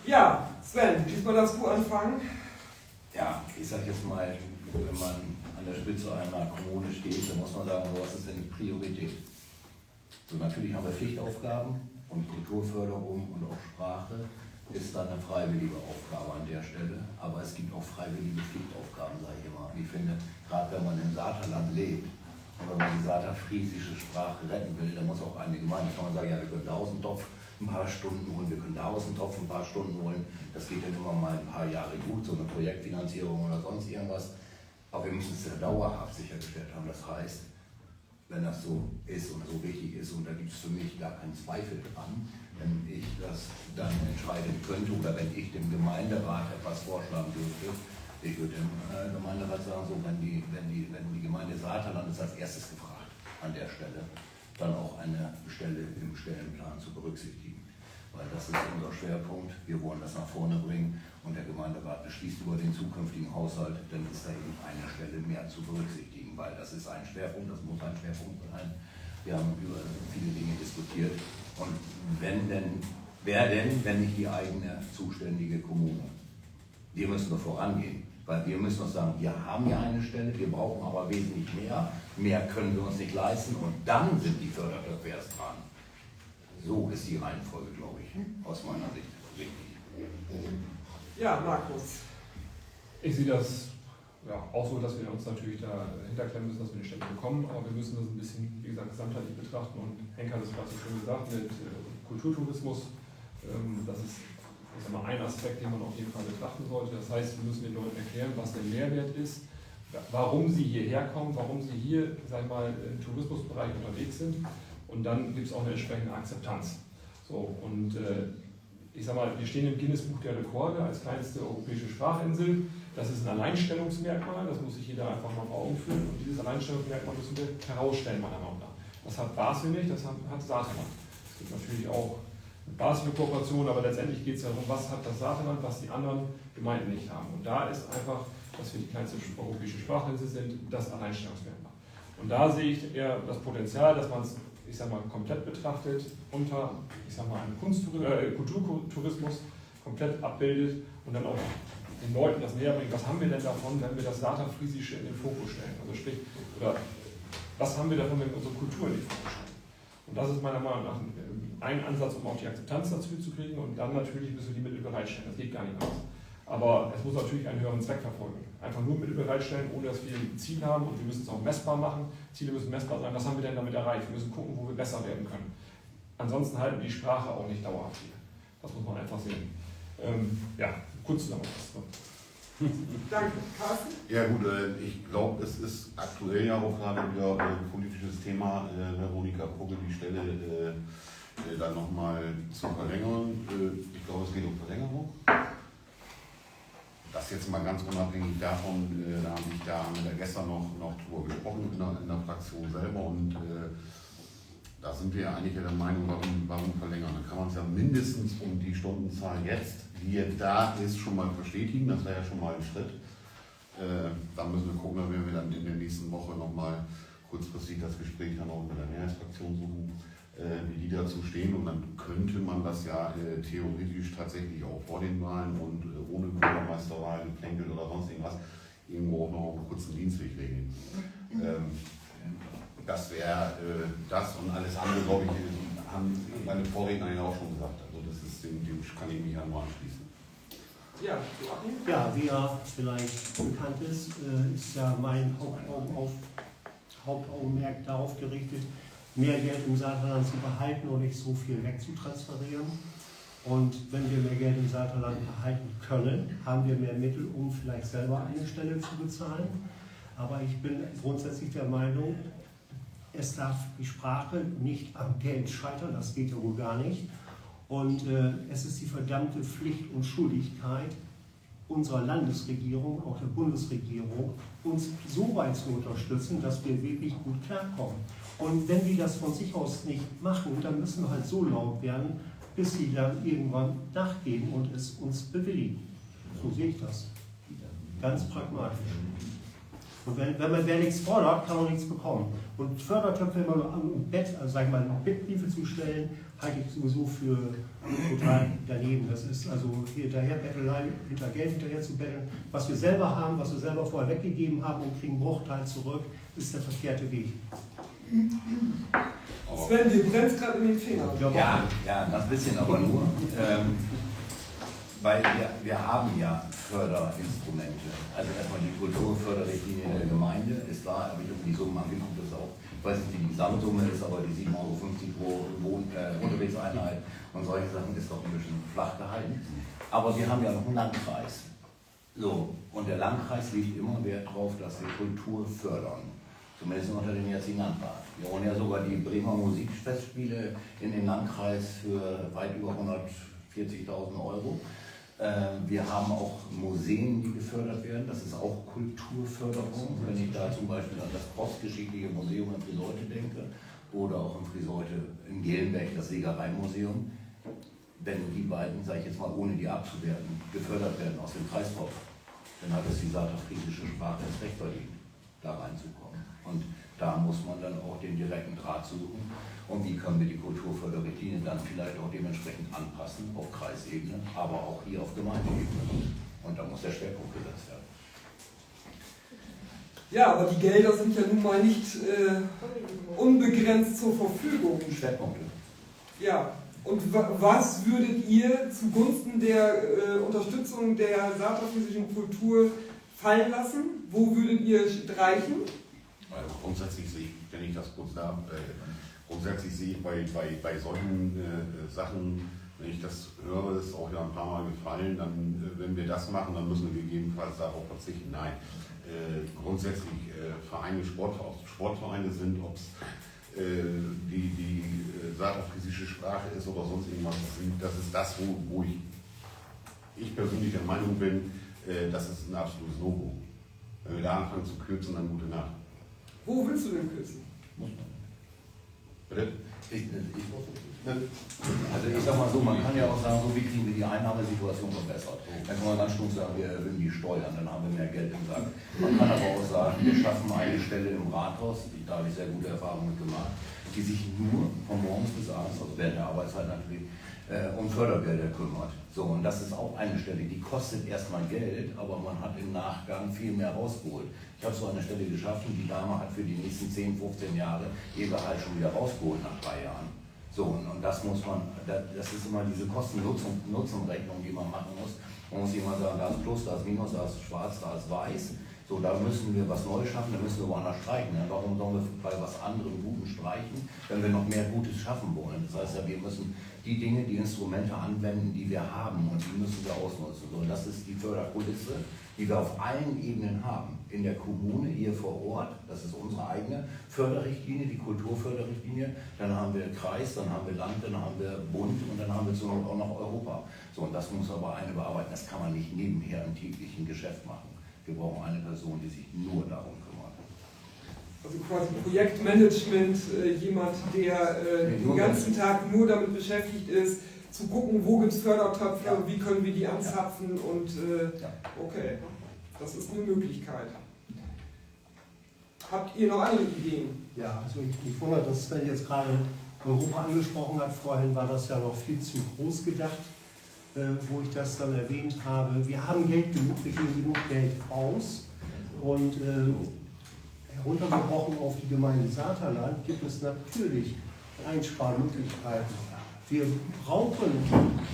Ja, Sven, diesmal darfst du anfangen. Ja, ich sag jetzt mal, wenn man an der Spitze einer Kommune steht, dann muss man sagen, was ist denn die Priorität? So, natürlich haben wir Pflichtaufgaben und Kulturförderung und auch Sprache ist dann eine freiwillige Aufgabe an der Stelle, aber es gibt auch freiwillige Pflichtaufgaben, sage ich immer. Und ich finde, gerade wenn man im Saterland lebt und wenn man die saterfriesische Sprache retten will, dann muss auch eine Gemeinde, kann man sagen, ja, wir können da aus dem Topf ein paar Stunden holen, wir können da aus dem Topf ein paar Stunden holen, das geht dann immer mal ein paar Jahre gut, so eine Projektfinanzierung oder sonst irgendwas, aber wir müssen es ja dauerhaft sichergestellt haben. Das heißt, wenn das so ist und so wichtig ist, und da gibt es für mich gar keinen Zweifel dran, wenn ich das dann entscheiden könnte oder wenn ich dem Gemeinderat etwas vorschlagen dürfte, ich würde dem Gemeinderat sagen, so, wenn die Gemeinde Saterland ist als erstes gefragt an der Stelle, dann auch eine Stelle im Stellenplan zu berücksichtigen. Weil das ist unser Schwerpunkt, wir wollen das nach vorne bringen und der Gemeinderat beschließt über den zukünftigen Haushalt, dann ist da eben eine Stelle mehr zu berücksichtigen, weil das ist ein Schwerpunkt, das muss ein Schwerpunkt sein. Wir haben über viele Dinge diskutiert und wer denn, wenn nicht die eigene zuständige Kommune? Wir müssen doch vorangehen. Weil wir müssen uns sagen, wir haben ja eine Stelle, wir brauchen aber wesentlich mehr. Mehr können wir uns nicht leisten und dann sind die Fördertöpfe erst dran. So ist die Reihenfolge, glaube ich, aus meiner Sicht richtig. Ja, Markus. Ich sehe das auch so, dass wir uns natürlich da hinterklemmen müssen, dass wir eine Stelle bekommen, aber wir müssen das ein bisschen, wie gesagt, gesamtheitlich betrachten und Henk hat es gerade so schön gesagt, mit Kulturtourismus, das ist ein Aspekt, den man auf jeden Fall betrachten sollte. Das heißt, wir müssen den Leuten erklären, was der Mehrwert ist, warum sie hierher kommen, warum sie hier, sag ich mal, im Tourismusbereich unterwegs sind. Und dann gibt es auch eine entsprechende Akzeptanz. So, und ich sag mal, wir stehen im Guinness-Buch der Rekorde als kleinste europäische Sprachinsel. Das ist ein Alleinstellungsmerkmal, das muss sich jeder einfach mal vor Augen führen. Und dieses Alleinstellungsmerkmal müssen wir herausstellen, meiner Meinung nach. Das hat Basel nicht, das hat Saterland. Es gibt natürlich auch eine Basel-Kooperation, aber letztendlich geht es darum, was hat das Saterland, was die anderen Gemeinden nicht haben. Und da ist einfach, dass wir die kleinste europäische Sprachinsel sind, das Alleinstellungsmerkmal. Und da sehe ich eher das Potenzial, dass man es, ich sag mal, komplett betrachtet, unter, ich sag mal, einem Kulturtourismus komplett abbildet und dann auch den Leuten das näher bringt. Was haben wir denn davon, wenn wir das Saterfriesische in den Fokus stellen? Also sprich, oder was haben wir davon, wenn wir unsere Kultur in den Fokus stellen? Und das ist meiner Meinung nach ein Ansatz, um auch die Akzeptanz dazu zu kriegen, und dann natürlich müssen wir die Mittel bereitstellen. Das geht gar nicht anders. Aber es muss natürlich einen höheren Zweck verfolgen. Einfach nur Mittel bereitstellen, ohne dass wir ein Ziel haben, und wir müssen es auch messbar machen. Ziele müssen messbar sein. Was haben wir denn damit erreicht? Wir müssen gucken, wo wir besser werden können. Ansonsten halten wir die Sprache auch nicht dauerhaft hier. Das muss man einfach sehen. Ja, kurz zusammengefasst. Danke. Carsten? Ja gut, ich glaube, es ist aktuell ja auch gerade wieder ein politisches Thema, Veronika Vogel die Stelle dann nochmal zu verlängern. Ich glaube, es geht um Verlängerung. Das jetzt mal ganz unabhängig davon, da haben wir da gestern noch drüber gesprochen in der Fraktion selber, und da sind wir ja eigentlich der Meinung, warum verlängern. Dann kann man es ja mindestens um die Stundenzahl jetzt, die jetzt da ist, schon mal bestätigen. Das wäre ja schon mal ein Schritt. Dann müssen wir gucken, wenn wir dann in der nächsten Woche nochmal kurzfristig das Gespräch dann auch mit der Mehrheitsfraktion suchen, wie die dazu stehen. Und dann könnte man das ja theoretisch tatsächlich auch vor den Wahlen und ohne Bürgermeisterwahl, Plänkel oder sonst irgendwas irgendwo auch noch auf einen kurzen Dienstweg regeln. Das wäre das, und alles andere, glaube ich, haben meine Vorredner ja auch schon gesagt. Also das ist, dem kann ich mich ja nur anschließen. Ja, Joachim? Ja, wie ja vielleicht bekannt ist, ist ja mein Hauptaugenmerk darauf gerichtet, mehr Geld im Saterland zu behalten und nicht so viel wegzutransferieren. Und wenn wir mehr Geld im Saterland behalten können, haben wir mehr Mittel, um vielleicht selber eine Stelle zu bezahlen. Aber ich bin grundsätzlich der Meinung, es darf die Sprache nicht am Geld scheitern, das geht ja wohl gar nicht. Und es ist die verdammte Pflicht und Schuldigkeit unserer Landesregierung, auch der Bundesregierung, uns so weit zu unterstützen, dass wir wirklich gut klarkommen. Und wenn die das von sich aus nicht machen, dann müssen wir halt so laut werden, bis sie dann irgendwann nachgeben und es uns bewilligen. So sehe ich das. Ganz pragmatisch. Und wer nichts fordert, kann auch nichts bekommen. Und Fördertöpfe immer nur am Bett, also sag ich mal, Bettbriefe zu stellen, halte ich sowieso für total daneben. Das ist also hinterherbettelei, hinter Geld hinterher zu betteln. Was wir selber haben, was wir selber vorher weggegeben haben und kriegen einen Bruchteil zurück, ist der verkehrte Weg. Sven, dir brennt gerade in den Fingern. Ja, das bisschen aber nur. Weil wir haben ja Förderinstrumente. Also erstmal die Kulturförderrichtlinie der Gemeinde ist da, habe ich mir die Summen angeguckt, das auch. Ich weiß nicht, wie die Gesamtsumme ist, aber die 7,50 € pro Unterrichtseinheit und solche Sachen ist doch ein bisschen flach gehalten. Aber wir haben ja noch einen Landkreis. So, und der Landkreis legt immer Wert darauf, dass wir Kultur fördern. Zumindest unter dem jetzigen Landrat. Wir holen ja sogar die Bremer Musikfestspiele in den Landkreis für weit über 140.000 €. Wir haben auch Museen, die gefördert werden. Das ist auch Kulturförderung. Wenn ich da zum Beispiel an das Postgeschichtliche Museum in Friseute denke oder auch in Friseute in Gelnberg das Sägereimuseum, wenn die beiden, sage ich jetzt mal, ohne die abzuwerten, gefördert werden aus dem Kreistopf, dann hat es die saterfriesische Sprache erst recht verdient, da reinzukommen. Und da muss man dann auch den direkten Draht suchen. Und wie können wir die Kulturförderrichtlinie dann vielleicht auch dementsprechend anpassen auf Kreisebene, aber auch hier auf Gemeindeebene. Und da muss der Schwerpunkt gesetzt werden. Ja, aber die Gelder sind ja nun mal nicht unbegrenzt zur Verfügung. Schwerpunkte. Ja, und was würdet ihr zugunsten der Unterstützung der saterfriesischen Kultur fallen lassen? Wo würdet ihr streichen? Also grundsätzlich sehe ich, wenn ich das kurz darf, grundsätzlich sehe ich bei solchen Sachen, wenn ich das höre, ist auch ja ein paar Mal gefallen, dann, wenn wir das machen, dann müssen wir gegebenenfalls darauf verzichten. Nein, grundsätzlich Vereine, Sportvereine sind, ob es die saarlandfriesische Sprache ist oder sonst irgendwas. Das ist das, wo ich persönlich der Meinung bin, das ist ein absolutes No-Go. Wenn wir da anfangen zu kürzen, dann gute Nacht. Wo willst du denn kürzen? Bitte? Also ich sag mal so, man kann ja auch sagen, so wie kriegen wir die Einnahmesituation verbessert. Dann kann man ganz stumpf sagen, wir erhöhen die Steuern, dann haben wir mehr Geld im Sack. Man kann aber auch sagen, wir schaffen eine Stelle im Rathaus, da habe ich sehr gute Erfahrungen mit gemacht, die sich nur von morgens bis abends, also während der Arbeitszeit natürlich, um Fördergelder kümmert. So, und das ist auch eine Stelle, die kostet erstmal Geld, aber man hat im Nachgang viel mehr rausgeholt. Ich habe so eine Stelle geschaffen, die Dame hat für die nächsten 10, 15 Jahre ihr Gehalt schon wieder rausgeholt nach 3 Jahren. So, und das muss man, das ist immer diese Kosten-Nutzen-Rechnung, die man machen muss. Man muss immer sagen, da ist Plus, da ist Minus, da ist Schwarz, da ist Weiß. So, da müssen wir was Neues schaffen, da müssen wir woanders streichen. Warum sollen wir bei was anderem Guten streichen, wenn wir noch mehr Gutes schaffen wollen? Das heißt ja, wir müssen die Dinge, die Instrumente anwenden, die wir haben, und die müssen wir ausnutzen. So, und das ist die Förderkulisse, die wir auf allen Ebenen haben. In der Kommune, hier vor Ort, das ist unsere eigene Förderrichtlinie, die Kulturförderrichtlinie. Dann haben wir Kreis, dann haben wir Land, dann haben wir Bund und dann haben wir zur Not auch noch Europa. So, und das muss aber eine bearbeiten. Das kann man nicht nebenher im täglichen Geschäft machen. Wir brauchen eine Person, die sich nur darum kümmert. Also quasi Projektmanagement, jemand, der den ganzen Tag nur damit beschäftigt ist, zu gucken, wo gibt es Fördertöpfe, Ja. wie können wir die anzapfen und Ja. okay, das ist eine Möglichkeit. Habt ihr noch andere Ideen? Ja, also ich wundere, dass Sven jetzt gerade Europa angesprochen hat. Vorhin war das ja noch viel zu groß gedacht, wo ich das dann erwähnt habe. Wir haben Geld genug, wir geben genug Geld aus. Und heruntergebrochen auf die Gemeinde Saterland gibt es natürlich Einsparmöglichkeiten. Wir brauchen,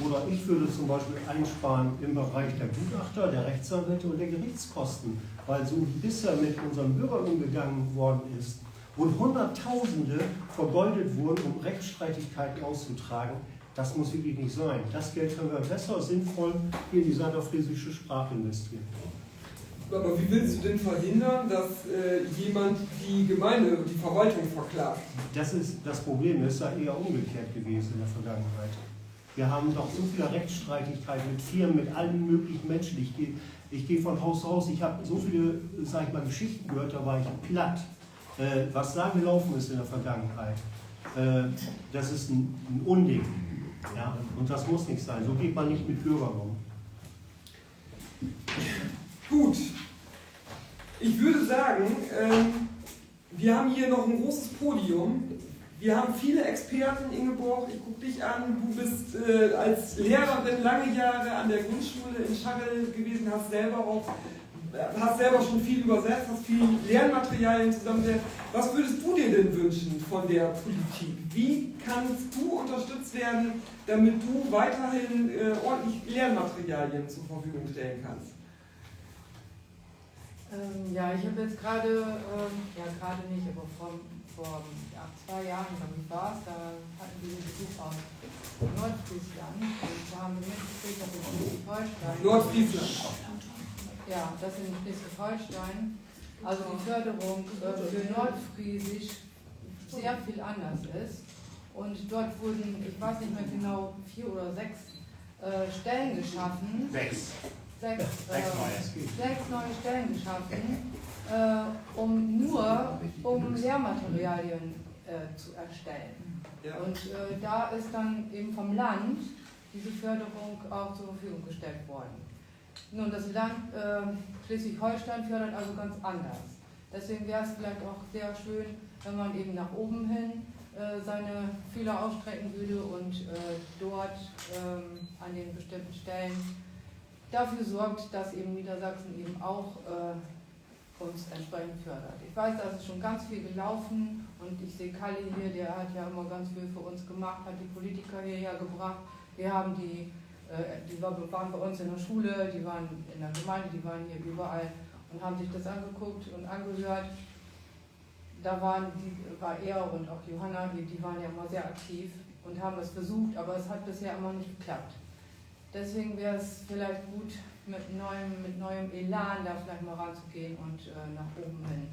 oder ich würde zum Beispiel einsparen im Bereich der Gutachter, der Rechtsanwälte und der Gerichtskosten, weil so wie bisher mit unseren Bürgern umgegangen worden ist und Hunderttausende vergoldet wurden, um Rechtsstreitigkeiten auszutragen, das muss wirklich nicht sein. Das Geld können wir besser, sinnvoll in die saarlandfriesische Sprache investieren. Aber wie willst du denn verhindern, dass jemand die Gemeinde, die Verwaltung verklagt? Das Problem ist ja eher umgekehrt gewesen in der Vergangenheit. Wir haben doch so viele Rechtsstreitigkeiten mit Firmen, mit allen möglichen Menschen. Ich gehe von Haus zu Haus, ich habe so viele, sag ich mal, Geschichten gehört, da war ich platt. Was da gelaufen ist in der Vergangenheit, das ist ein Unding. Ja? Und das muss nicht sein. So geht man nicht mit Bürgern um. Gut, ich würde sagen, wir haben hier noch ein großes Podium. Wir haben viele Experten, Ingeborg, ich gucke dich an. Du bist als Lehrerin lange Jahre an der Grundschule in Scharrel gewesen, hast selber schon viel übersetzt, hast viel Lernmaterialien zusammengesetzt. Was würdest du dir denn wünschen von der Politik? Wie kannst du unterstützt werden, damit du weiterhin ordentlich Lernmaterialien zur Verfügung stellen kannst? Ja, ich habe jetzt gerade, gerade nicht, aber vor 2 Jahren, glaube ich, war es, da hatten wir den Besuch aus Nordfriesland und da haben wir mitgekriegt, dass in Schleswig-Holstein. Nordfriesland. Ja, das in Schleswig-Holstein, also die Förderung für Nordfriesisch sehr viel anders ist. Und dort wurden, ich weiß nicht mehr genau, 4 oder 6 Stellen geschaffen. 6 neue Stellen geschaffen, um Lehrmaterialien zu erstellen. Ja. Und da ist dann eben vom Land diese Förderung auch zur Verfügung gestellt worden. Nun, das Land Schleswig-Holstein fördert also ganz anders. Deswegen wäre es vielleicht auch sehr schön, wenn man eben nach oben hin seine Fühler ausstrecken würde und dort an den bestimmten Stellen dafür sorgt, dass eben Niedersachsen eben auch uns entsprechend fördert. Ich weiß, da ist schon ganz viel gelaufen und ich sehe Kalli hier, der hat ja immer ganz viel für uns gemacht, hat die Politiker hierher gebracht. Wir haben die waren bei uns in der Schule, die waren in der Gemeinde, die waren hier überall und haben sich das angeguckt und angehört. Da war er und auch Johanna, die waren ja immer sehr aktiv und haben es versucht, aber es hat bisher immer nicht geklappt. Deswegen wäre es vielleicht gut, mit neuem Elan da vielleicht mal ranzugehen und nach oben hin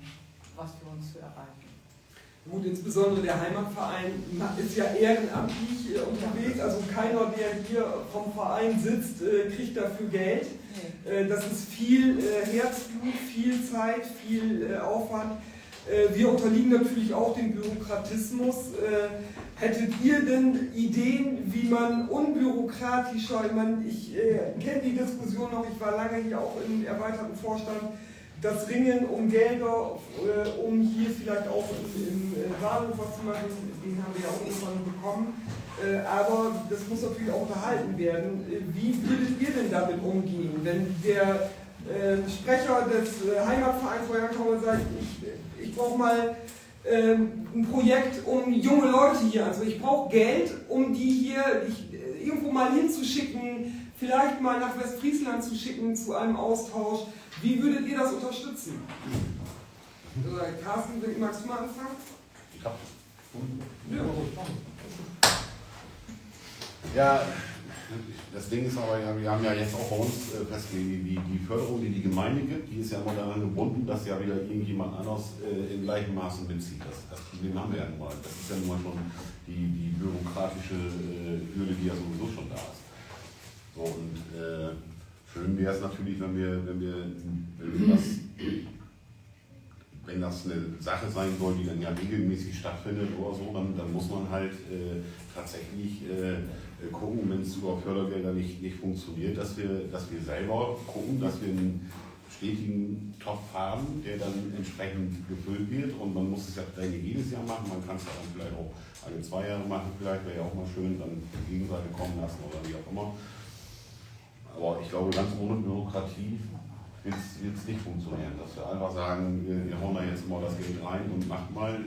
was für uns zu erreichen. Gut, insbesondere der Heimatverein ist ja ehrenamtlich unterwegs, also keiner, der hier vom Verein sitzt, kriegt dafür Geld. Das ist viel Herzblut, viel Zeit, viel Aufwand. Wir unterliegen natürlich auch dem Bürokratismus. Hättet ihr denn Ideen, wie man unbürokratischer, ich kenne die Diskussion noch, ich war lange hier auch im erweiterten Vorstand, das Ringen um Gelder, um hier vielleicht auch im Bahnhof was zu machen, den haben wir ja auch irgendwann bekommen. Aber das muss natürlich auch unterhalten werden. Wie würdet ihr denn damit umgehen, wenn der Sprecher des Heimatvereins vorherkommt und sagt, ich brauche mal ein Projekt um junge Leute hier, also ich brauche Geld, um die hier irgendwo mal hinzuschicken, vielleicht mal nach Westfriesland zu schicken zu einem Austausch. Wie würdet ihr das unterstützen? Carsten, magst du mal anfangen? Ja, das Ding ist aber, wir haben ja jetzt auch bei uns festgelegt, die Förderung, die Gemeinde gibt, die ist ja immer daran gebunden, dass ja wieder irgendjemand anderes in gleichem Maße mitzieht. Das Problem haben wir ja nun mal. Das ist ja nun mal schon die bürokratische Hürde, die ja sowieso schon da ist. So, und schön wäre es natürlich, wenn das eine Sache sein soll, die dann ja regelmäßig stattfindet oder so, dann muss man halt tatsächlich gucken, wenn es über Fördergelder nicht funktioniert, dass wir selber gucken, dass wir einen stetigen Topf haben, der dann entsprechend gefüllt wird, und man muss es ja vielleicht nicht jedes Jahr machen, man kann es ja dann vielleicht auch alle 2 Jahre machen, vielleicht wäre ja auch mal schön, dann die Gegenseite kommen lassen oder wie auch immer. Aber ich glaube, ganz ohne Bürokratie wird es nicht funktionieren, dass wir einfach sagen, wir hauen da jetzt mal das Geld rein und macht mal.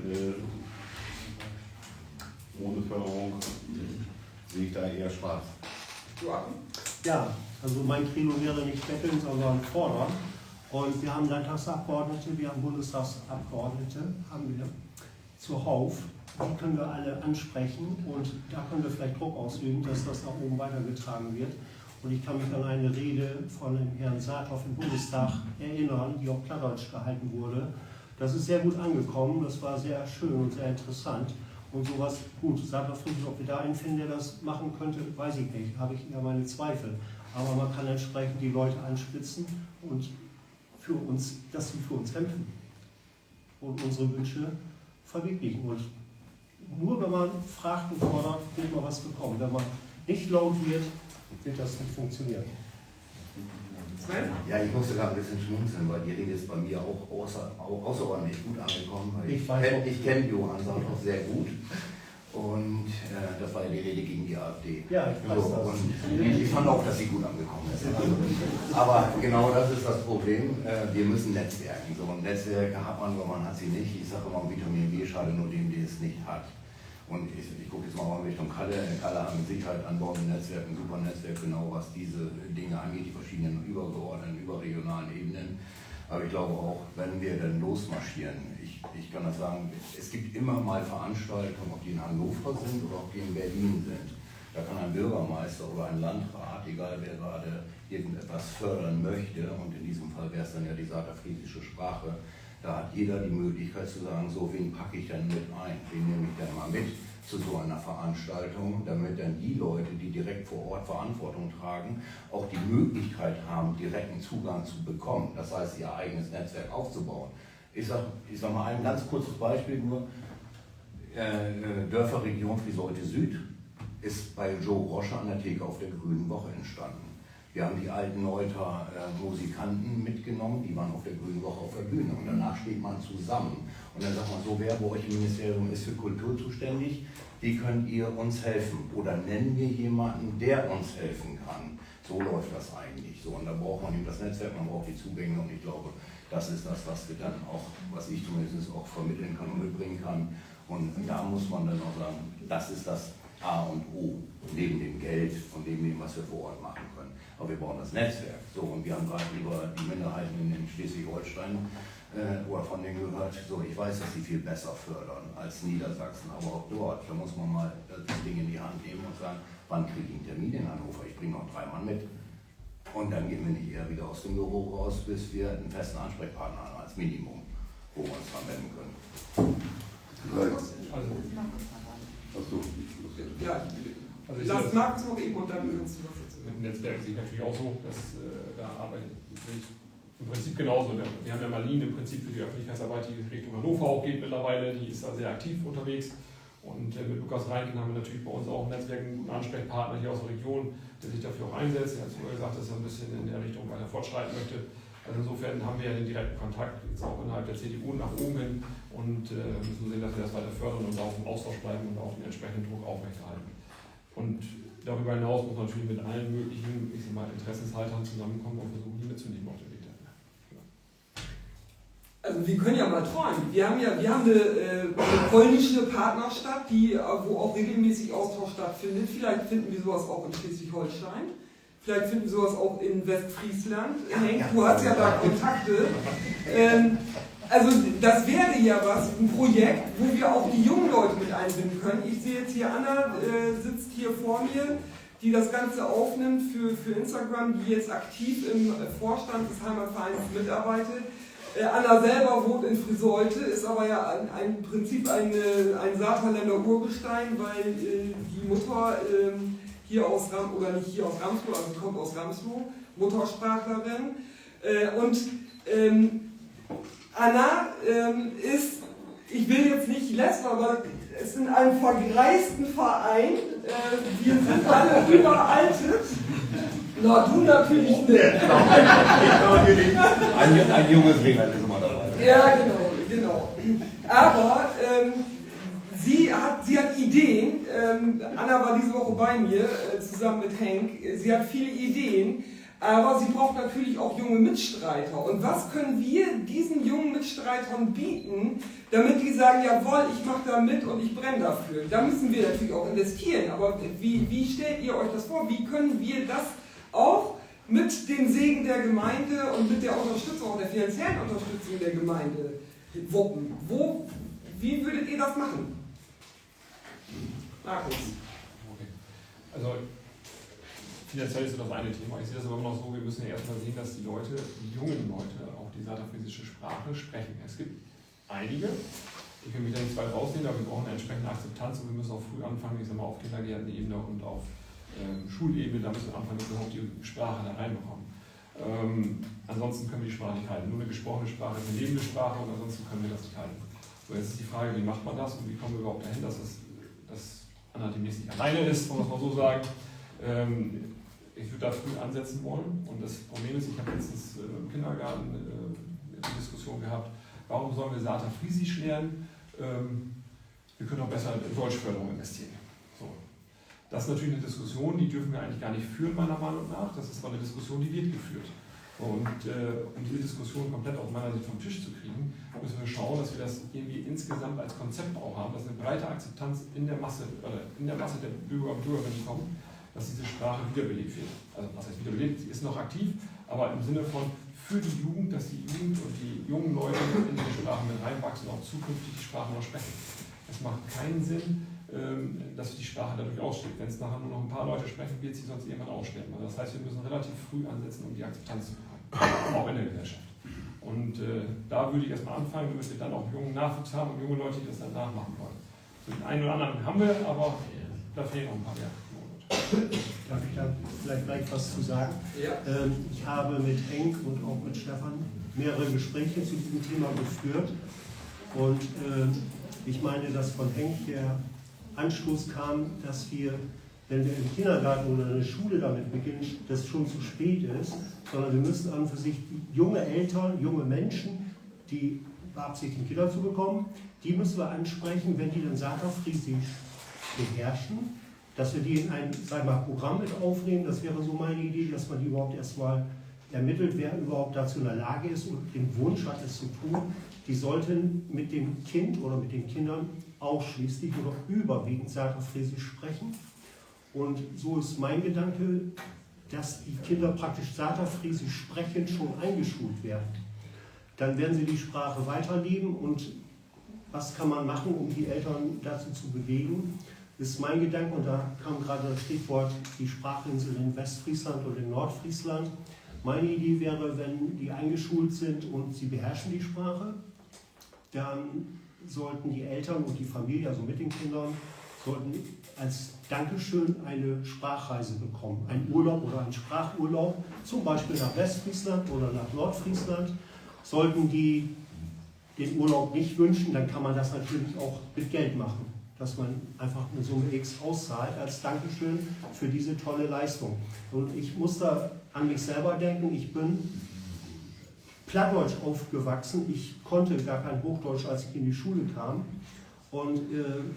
Ohne Förderung sehe ich da eher schwarz. Ja, also mein Credo wäre nicht betteln, sondern fordern. Und wir haben Landtagsabgeordnete, wir haben Bundestagsabgeordnete, haben wir zuhauf. Die können wir alle ansprechen und da können wir vielleicht Druck ausüben, dass das nach oben weitergetragen wird. Und ich kann mich an eine Rede von dem Herrn Saathoff im Bundestag erinnern, die auf Plattdeutsch gehalten wurde. Das ist sehr gut angekommen, das war sehr schön und sehr interessant. Und sowas, gut, Saathoff, ob wir da einen finden, der das machen könnte, weiß ich nicht, habe ich eher meine Zweifel. Aber man kann entsprechend die Leute anspitzen und für uns, dass sie für uns kämpfen und unsere Wünsche verwirklichen. Und nur wenn man fragt und fordert, wird man was bekommen. Wenn man nicht laut wird das nicht funktionieren. Ja, ich musste gerade ein bisschen schmunzeln, weil die Rede ist bei mir auch außerordentlich gut angekommen. Weil ich kenne Johann Saathoff sehr gut und das war ja die Rede gegen die AfD. Ja, ich weiß das. Und ich fand auch, dass sie gut angekommen ist. Aber genau das ist das Problem. Wir müssen Netzwerken. So, und Netzwerke hat man, aber man hat sie nicht. Ich sage immer, Vitamin B schadet nur dem, der es nicht hat. Und ich gucke jetzt mal Richtung Kalle. Kalle hat mit Sicherheit an Bord ein Netzwerk, ein super Netzwerk, genau was diese Dinge angeht, die verschiedenen übergeordneten, überregionalen Ebenen. Aber ich glaube auch, wenn wir dann losmarschieren, ich kann das sagen, es gibt immer mal Veranstaltungen, ob die in Hannover sind oder ob die in Berlin sind. Da kann ein Bürgermeister oder ein Landrat, egal wer gerade irgendetwas fördern möchte, und in diesem Fall wäre es dann ja die saterfriesische Sprache, da hat jeder die Möglichkeit zu sagen, so, wen packe ich denn mit ein, wen nehme ich denn mal mit zu so einer Veranstaltung, damit dann die Leute, die direkt vor Ort Verantwortung tragen, auch die Möglichkeit haben, direkten Zugang zu bekommen, das heißt, ihr eigenes Netzwerk aufzubauen. Ich sag mal ein ganz kurzes Beispiel nur, Dörferregion Friseute Süd ist bei Joe Roscher an der Theke auf der Grünen Woche entstanden. Wir haben die alten Neuter Musikanten mitgenommen, die waren auf der Grünen Woche auf der Bühne, und danach steht man zusammen. Und dann sagt man so, wer bei euch im Ministerium ist für Kultur zuständig, wie könnt ihr uns helfen? Oder nennen wir jemanden, der uns helfen kann? So läuft das eigentlich. So, und da braucht man eben das Netzwerk, man braucht die Zugänge, und ich glaube, das ist das, was wir dann auch, was ich zumindest auch vermitteln kann und mitbringen kann. Und da muss man dann auch sagen, das ist das A und O, neben dem Geld und neben dem, was wir vor Ort machen können. Aber wir brauchen das Netzwerk. So, und wir haben gerade über die Minderheiten in Schleswig-Holstein oder von denen gehört, so, ich weiß, dass sie viel besser fördern als Niedersachsen, aber auch dort, da muss man mal das Ding in die Hand nehmen und sagen, wann kriege ich einen Termin in Hannover? Ich bringe noch 3 Mann mit. Und dann gehen wir nicht eher wieder aus dem Büro raus, bis wir einen festen Ansprechpartner haben als Minimum, wo wir uns dran wenden können. Also, Achso. Ja, also lass Markus noch eben und dann kannst du was dazu mit dem Netzwerk sehe ich natürlich auch so, dass da arbeite ich im Prinzip genauso. Wir haben ja Marlene im Prinzip für die Öffentlichkeitsarbeit, die Richtung Hannover auch geht mittlerweile, die ist da sehr aktiv unterwegs. Und mit Lukas Reinken haben wir natürlich bei uns auch im Netzwerk einen guten Ansprechpartner hier aus der Region, der sich dafür auch einsetzt. Er hat vorher gesagt, dass er ein bisschen in der Richtung weiter fortschreiten möchte. Also insofern haben wir ja den direkten Kontakt jetzt auch innerhalb der CDU nach oben hin und müssen sehen, dass wir das weiter fördern und auch im Austausch bleiben und auch den entsprechenden Druck aufrechterhalten. Und darüber hinaus muss man natürlich mit allen möglichen, ich sag mal, Interessenshaltern zusammenkommen und versuchen, die mitzunehmen auf den Weg dahin. Also wir können ja mal träumen. Wir haben eine polnische Partnerstadt, wo auch regelmäßig Austausch stattfindet. Vielleicht finden wir sowas auch in Schleswig-Holstein. Vielleicht finden wir sowas auch in Westfriesland. Henk, du hast ja da Kontakte. Also das wäre ja ein Projekt, wo wir auch die jungen Leute mit einbinden können. Ich sehe jetzt hier Anna, sitzt hier vor mir, die das Ganze aufnimmt für Instagram, die jetzt aktiv im Vorstand des Heimatvereins mitarbeitet. Anna selber wohnt in Friseute, ist aber ja im Prinzip ein Saarländer Urgestein, weil die Mutter hier aus Ramsloh, oder nicht hier aus Ramsloh, also kommt aus Ramsloh, Muttersprachlerin. Anna ist, ich will jetzt nicht lästern, aber ist in einem vergreisten Verein. Wir sind alle überaltet. Na, du natürlich nicht. Ein junges Rehlein ist immer dabei. Ja, genau. Aber sie hat Ideen. Anna war diese Woche bei mir, zusammen mit Henk. Sie hat viele Ideen, aber sie braucht natürlich auch junge Mitstreiter. Und was können wir diesen jungen Mitstreitern bieten, damit die sagen, jawohl, ich mache da mit und ich brenne dafür. Da müssen wir natürlich auch investieren. Aber wie stellt ihr euch das vor? Wie können wir das auch mit dem Segen der Gemeinde und mit der Unterstützung, auch der finanziellen Unterstützung der Gemeinde wuppen? Wie würdet ihr das machen? Markus. Okay. Also finanziell ist das eine Thema. Ich sehe das aber immer noch so, wir müssen ja erstmal sehen, dass die jungen Leute auch die saterfriesische Sprache sprechen. Es gibt einige, ich will mich da nicht weit rausnehmen, aber wir brauchen eine entsprechende Akzeptanz und wir müssen auch früh anfangen, ich sage mal auf Kindergärtenebene und auf Schulebene, da müssen wir anfangen, dass wir überhaupt die Sprache da reinbekommen. Ansonsten können wir die Sprache nicht halten. Nur eine gesprochene Sprache ist eine lebende Sprache und ansonsten können wir das nicht halten. So, jetzt ist die Frage, wie macht man das und wie kommen wir überhaupt dahin, dass Anna demnächst nicht alleine ist, muss man so sagen. Ich würde da früh ansetzen wollen und das Problem ist, ich habe letztens im Kindergarten eine Diskussion gehabt, warum sollen wir Saterfriesisch lernen? Wir können auch besser in Deutschförderung investieren. So. Das ist natürlich eine Diskussion, die dürfen wir eigentlich gar nicht führen, meiner Meinung nach. Das ist aber eine Diskussion, die wird geführt. Und um diese Diskussion komplett aus meiner Sicht vom Tisch zu kriegen, müssen wir schauen, dass wir das irgendwie insgesamt als Konzept auch haben, dass eine breite Akzeptanz in der Masse der Bürger und Bürgerinnen kommt, dass diese Sprache wiederbelebt wird. Also was heißt wiederbelebt? Sie ist noch aktiv, aber im Sinne von für die Jugend, dass die Jugend und die jungen Leute in diese Sprache mit reinwachsen und auch zukünftig die Sprache noch sprechen. Es macht keinen Sinn, dass die Sprache dadurch ausstirbt. Wenn es nachher nur noch ein paar Leute sprechen, wird sie sonst irgendwann aussterben. Also das heißt, wir müssen relativ früh ansetzen, um die Akzeptanz zu bekommen, auch in der Gesellschaft. Und da würde ich erstmal anfangen, damit wir dann auch jungen Nachwuchs haben und junge Leute, die das dann nachmachen wollen. So den einen oder anderen haben wir, aber da fehlen noch ein paar mehr. Darf ich da vielleicht gleich was zu sagen? Ja. Ich habe mit Henk und auch mit Stefan mehrere Gespräche zu diesem Thema geführt. Und ich meine, dass von Henk der Anstoß kam, dass wir, wenn wir im Kindergarten oder in der Schule damit beginnen, das schon zu spät ist, sondern wir müssen an und für sich junge Eltern, junge Menschen, die beabsichtigen, Kinder zu bekommen, die müssen wir ansprechen, wenn die dann Saterfriesisch beherrschen, dass wir die in ein, sagen wir mal, Programm mit aufnehmen. Das wäre so meine Idee, dass man die überhaupt erstmal ermittelt, wer überhaupt dazu in der Lage ist und den Wunsch hat, es zu tun. Die sollten mit dem Kind oder mit den Kindern ausschließlich oder überwiegend Saterfriesisch sprechen. Und so ist mein Gedanke, dass die Kinder praktisch Saterfriesisch sprechen schon eingeschult werden. Dann werden sie die Sprache weiterleben und was kann man machen, um die Eltern dazu zu bewegen, ist mein Gedanke, und da kam gerade das Stichwort die Sprachinsel in Westfriesland oder in Nordfriesland. Meine Idee wäre, wenn die eingeschult sind und sie beherrschen die Sprache, dann sollten die Eltern und die Familie, also mit den Kindern, sollten als Dankeschön eine Sprachreise bekommen. Einen Urlaub oder einen Sprachurlaub, zum Beispiel nach Westfriesland oder nach Nordfriesland. Sollten die den Urlaub nicht wünschen, dann kann man das natürlich auch mit Geld machen, dass man einfach eine Summe X auszahlt als Dankeschön für diese tolle Leistung. Und ich muss da an mich selber denken, ich bin Plattdeutsch aufgewachsen, ich konnte gar kein Hochdeutsch, als ich in die Schule kam. Und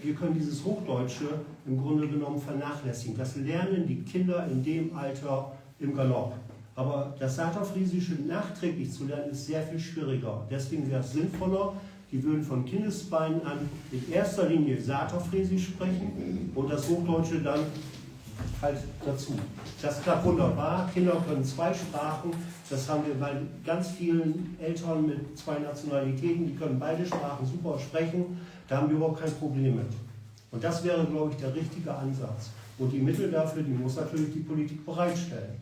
wir können dieses Hochdeutsche im Grunde genommen vernachlässigen. Das lernen die Kinder in dem Alter im Galopp. Aber das Saterfriesische nachträglich zu lernen, ist sehr viel schwieriger. Deswegen wäre es sinnvoller, die würden von Kindesbeinen an in erster Linie Saterfriesisch sprechen und das Hochdeutsche dann halt dazu. Das klappt wunderbar. Kinder können 2 Sprachen. Das haben wir bei ganz vielen Eltern mit 2 Nationalitäten. Die können beide Sprachen super sprechen. Da haben wir überhaupt kein Problem mit. Und das wäre, glaube ich, der richtige Ansatz. Und die Mittel dafür, die muss natürlich die Politik bereitstellen.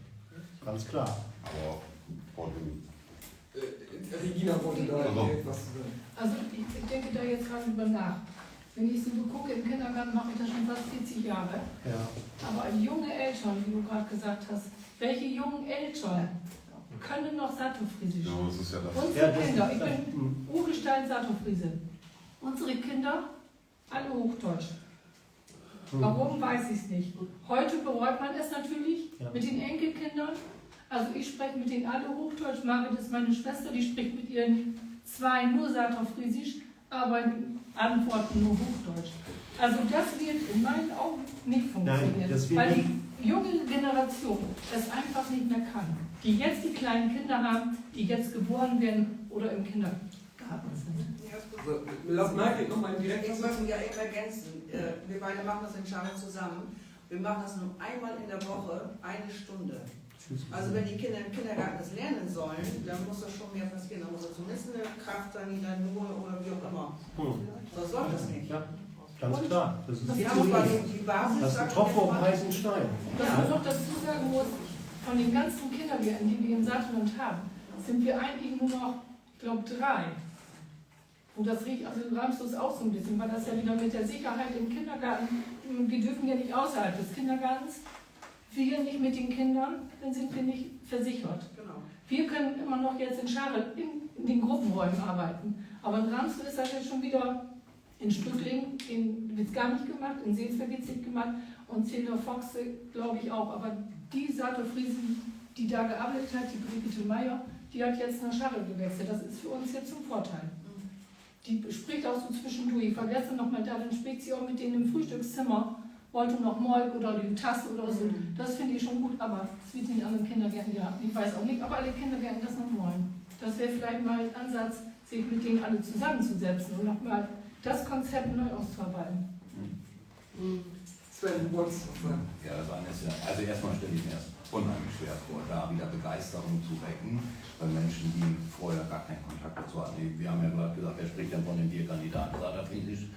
Ganz klar. Aber Regina wollte da direkt was zu sagen. Also ich denke da jetzt gerade drüber nach. Wenn ich so gucke, im Kindergarten mache ich das schon fast 40 Jahre. Ja. Aber junge Eltern, wie du gerade gesagt hast, welche jungen Eltern können noch Saterfriesisch? ja, das ist ja das. Unsere Kinder, ich bin Urgestein Saterfriese. Unsere Kinder, alle Hochdeutsch. Warum, weiß ich es nicht. Heute bereut man es natürlich mit den Enkelkindern. Also ich spreche mit denen alle Hochdeutsch. Marit ist meine Schwester, die spricht mit ihren 2 nur Saterfriesisch, aber antworten nur Hochdeutsch. Also das wird in meinen Augen nicht funktionieren. Nein, das wird weil nicht. die junge Generation es einfach nicht mehr kann. Die jetzt die kleinen Kinder haben, die jetzt geboren werden oder im Kindergarten sind. Lass Margit nochmal direkt Ich möchte ja eben ergänzen, wir beide machen das in Schale zusammen. Wir machen das nur einmal in der Woche, 1 Stunde. Also wenn die Kinder im Kindergarten das lernen sollen, dann muss das schon mehr passieren. Da muss das zumindest eine Kraft sein, die dann nur oder wie auch immer. So soll das nicht. Ja, ganz klar. Das ist Wir haben zwar die Basis. das ist ein Tropfen auf den heißen Stein. Was man noch dazu sagen muss, von den ganzen Kindergärten, die wir im Saarland haben, sind wir eigentlich nur noch, ich glaube, 3. Und das riecht also in Ramsdorf auch so ein bisschen, weil das ja wieder mit der Sicherheit im Kindergarten, wir dürfen ja nicht außerhalb des Kindergartens, wir nicht mit den Kindern, dann sind wir nicht versichert. Genau. Wir können immer noch jetzt in Scharre in den Gruppenräumen arbeiten, aber in Ramsdorf ist das jetzt schon wieder in Stückling, wird es gar nicht gemacht, in Seelsberg wird es nicht gemacht und Celia Foxe glaube ich auch, aber die Saterfriesen, die da gearbeitet hat, die Brigitte Meier, die hat jetzt nach Scharre gewechselt, das ist für uns jetzt zum Vorteil. Die spricht auch so zwischendurch. Ich war gestern noch mal da, dann spricht sie auch mit denen im Frühstückszimmer, wollte noch Molk oder die Tasse oder so. Das finde ich schon gut, aber das wird in den anderen Kindergärten ja. Ich weiß auch nicht, ob alle Kindergärten das noch wollen. Das wäre vielleicht mal ein Ansatz, sich mit denen alle zusammenzusetzen und nochmal das Konzept neu auszuarbeiten. Sven, du wolltest was sagen. Ja, das eine ist ja, also erstmal stelle ich mir das unheimlich schwer vor, da wieder Begeisterung zu wecken bei Menschen, die vorher gar keinen Kontakt dazu hatten. Wir haben ja gerade gesagt, wer spricht denn von den 4 Kandidaten Saterfriesisch?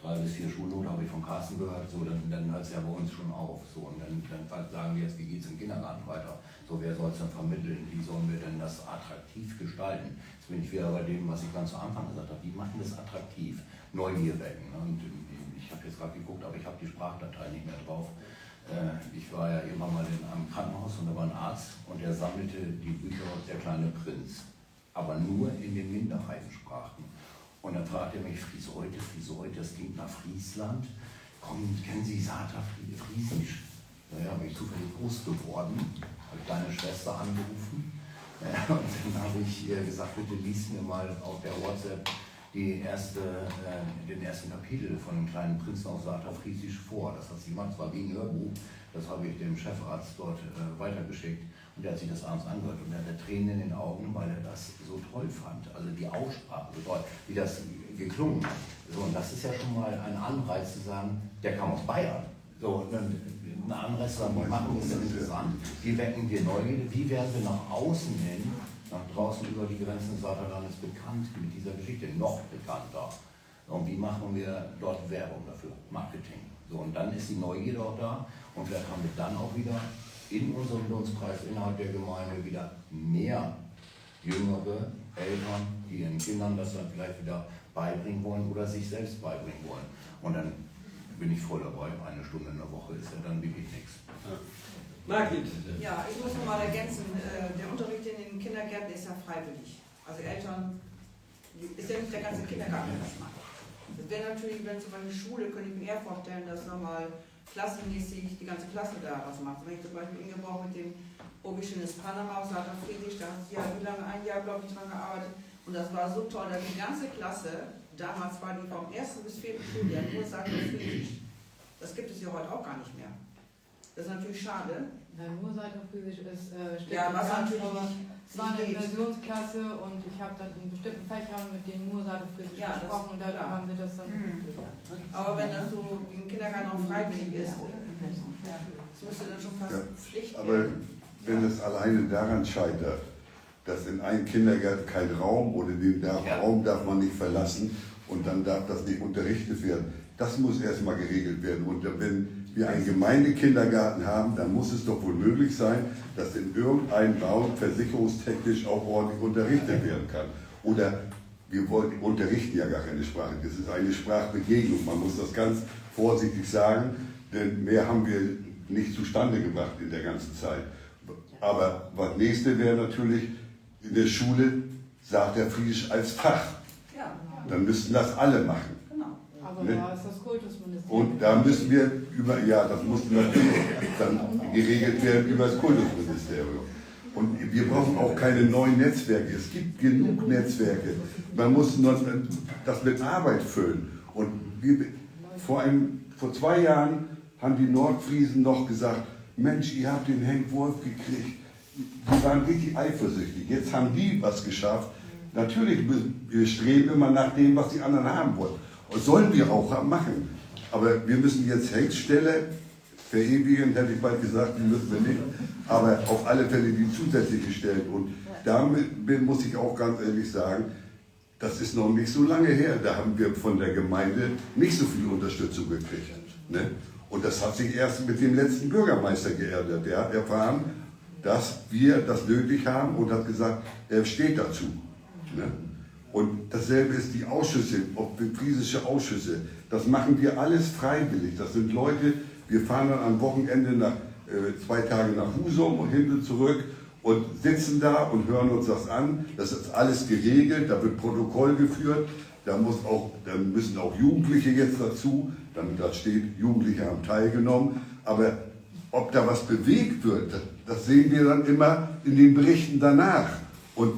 3 bis 4 Schulnoten habe ich von Carsten gehört, so, dann hört es ja bei uns schon auf. So, und dann sagen wir jetzt, wie geht es im Kindergarten weiter? So, wer soll es dann vermitteln? Wie sollen wir denn das attraktiv gestalten? Jetzt bin ich wieder bei dem, was ich ganz zu Anfang gesagt habe. Wie machen das attraktiv? Neugier wecken. Und ich habe jetzt gerade geguckt, aber ich habe die Sprachdatei nicht mehr drauf. Ich war ja immer mal am Krankenhaus und da war ein Arzt und der sammelte die Bücher Der kleine Prinz, aber nur in den Minderheitensprachen. Und dann fragte er mich, Frieseute, das klingt nach Friesland. Kennen Sie Saterfriesisch? Naja, bin ich zufällig groß geworden, habe deine Schwester angerufen. Und dann habe ich gesagt, bitte lies mir mal auf der WhatsApp den ersten Kapitel von dem kleinen Prinzen aus Saterfriesisch vor. Das hat sie gemacht, zwar wie ein Hörbuch, das habe ich dem Chefarzt dort weitergeschickt und der hat sich das abends angehört und er hatte Tränen in den Augen, weil er das so toll fand. Also die Aussprache, so toll, wie das geklungen hat. So, und das ist ja schon mal ein Anreiz zu sagen, der kam aus Bayern. So, ein Anreiz zu sagen, wie machen wir das denn interessant? Wie wecken wir Neugierde? Wie werden wir nach außen hin, nach draußen über die Grenzen des Vaterlandes bekannt mit dieser Geschichte, noch bekannter? Und wie machen wir dort Werbung dafür? Marketing. So, und dann ist die Neugierde auch da und vielleicht haben wir dann auch wieder in unserem Bildungskreis innerhalb der Gemeinde wieder mehr jüngere Eltern, die ihren Kindern das dann vielleicht wieder beibringen wollen oder sich selbst beibringen wollen. Und dann bin ich voll dabei. 1 Stunde in der Woche ist ja dann wirklich nichts. Margit. Ja, ich muss noch mal ergänzen, der Unterricht in den Kindergärten ist ja freiwillig. Also Eltern, ist ja nicht der ganze Kindergarten, der das macht. Das wäre natürlich, wenn zum Beispiel Schule, könnte ich mir eher vorstellen, dass nochmal klassenmäßig die ganze Klasse daraus macht. Wenn ich zum Beispiel Ingeborg mit dem Oberschönes Panama aus Saat Friedrich, da hat sie ja wie lange, 1 Jahr, glaube ich, dran gearbeitet. Und das war so toll, dass die ganze Klasse, damals war die vom 1. bis 4. Schuljahr nur Saat Friedrich. Das gibt es ja heute auch gar nicht mehr. Das ist natürlich schade. Nein, nur Seitenphysisch ist ja, was natürlich aber nicht. Es war eine Inversionsklasse und ich habe dann in bestimmten Fächern mit denen nur Seitenphysisch gesprochen und da haben wir das dann gelernt. Aber wenn das so im Kindergarten auch freiwillig ist, das müsste dann schon fast Pflicht werden. Aber wenn es alleine daran scheitert, dass in einem Kindergarten kein Raum oder den Raum darf man nicht verlassen und dann darf das nicht unterrichtet werden, das muss erstmal geregelt werden. Und wenn wir einen Gemeindekindergarten haben, dann muss es doch wohl möglich sein, dass in irgendeinem Raum versicherungstechnisch auch ordentlich unterrichtet werden kann. Oder wir unterrichten ja gar keine Sprache, das ist eine Sprachbegegnung, man muss das ganz vorsichtig sagen, denn mehr haben wir nicht zustande gebracht in der ganzen Zeit. Aber das nächste wäre natürlich, in der Schule sagt der Friesisch als Fach. Dann müssten das alle machen. Aber da ist das Kultusministerium. Und da müssen wir das muss natürlich dann geregelt werden über das Kultusministerium. Und wir brauchen auch keine neuen Netzwerke. Es gibt genug Netzwerke. Man muss nur das mit Arbeit füllen. Und vor 2 Jahren haben die Nordfriesen noch gesagt, Mensch, ihr habt den Henk Wolf gekriegt. Die waren richtig eifersüchtig. Jetzt haben die was geschafft. Natürlich, wir streben immer nach dem, was die anderen haben wollen. Und sollen wir auch machen. Aber wir müssen jetzt Henkstelle verewigen, hätte ich bald gesagt, die müssen wir nicht. Aber auf alle Fälle die zusätzliche Stellen. Und damit muss ich auch ganz ehrlich sagen, das ist noch nicht so lange her. Da haben wir von der Gemeinde nicht so viel Unterstützung gekriegt. Ne? Und das hat sich erst mit dem letzten Bürgermeister geändert. Der hat erfahren, dass wir das nötig haben und hat gesagt, er steht dazu. Ne? Und dasselbe ist die Ausschüsse, ob friesische Ausschüsse. Das machen wir alles freiwillig. Das sind Leute, wir fahren dann am Wochenende 2 Tage nach Husum und hin und zurück und sitzen da und hören uns das an. Das ist alles geregelt, da wird Protokoll geführt. Da müssen auch Jugendliche jetzt dazu, damit da steht, Jugendliche haben teilgenommen. Aber ob da was bewegt wird, das sehen wir dann immer in den Berichten danach. Und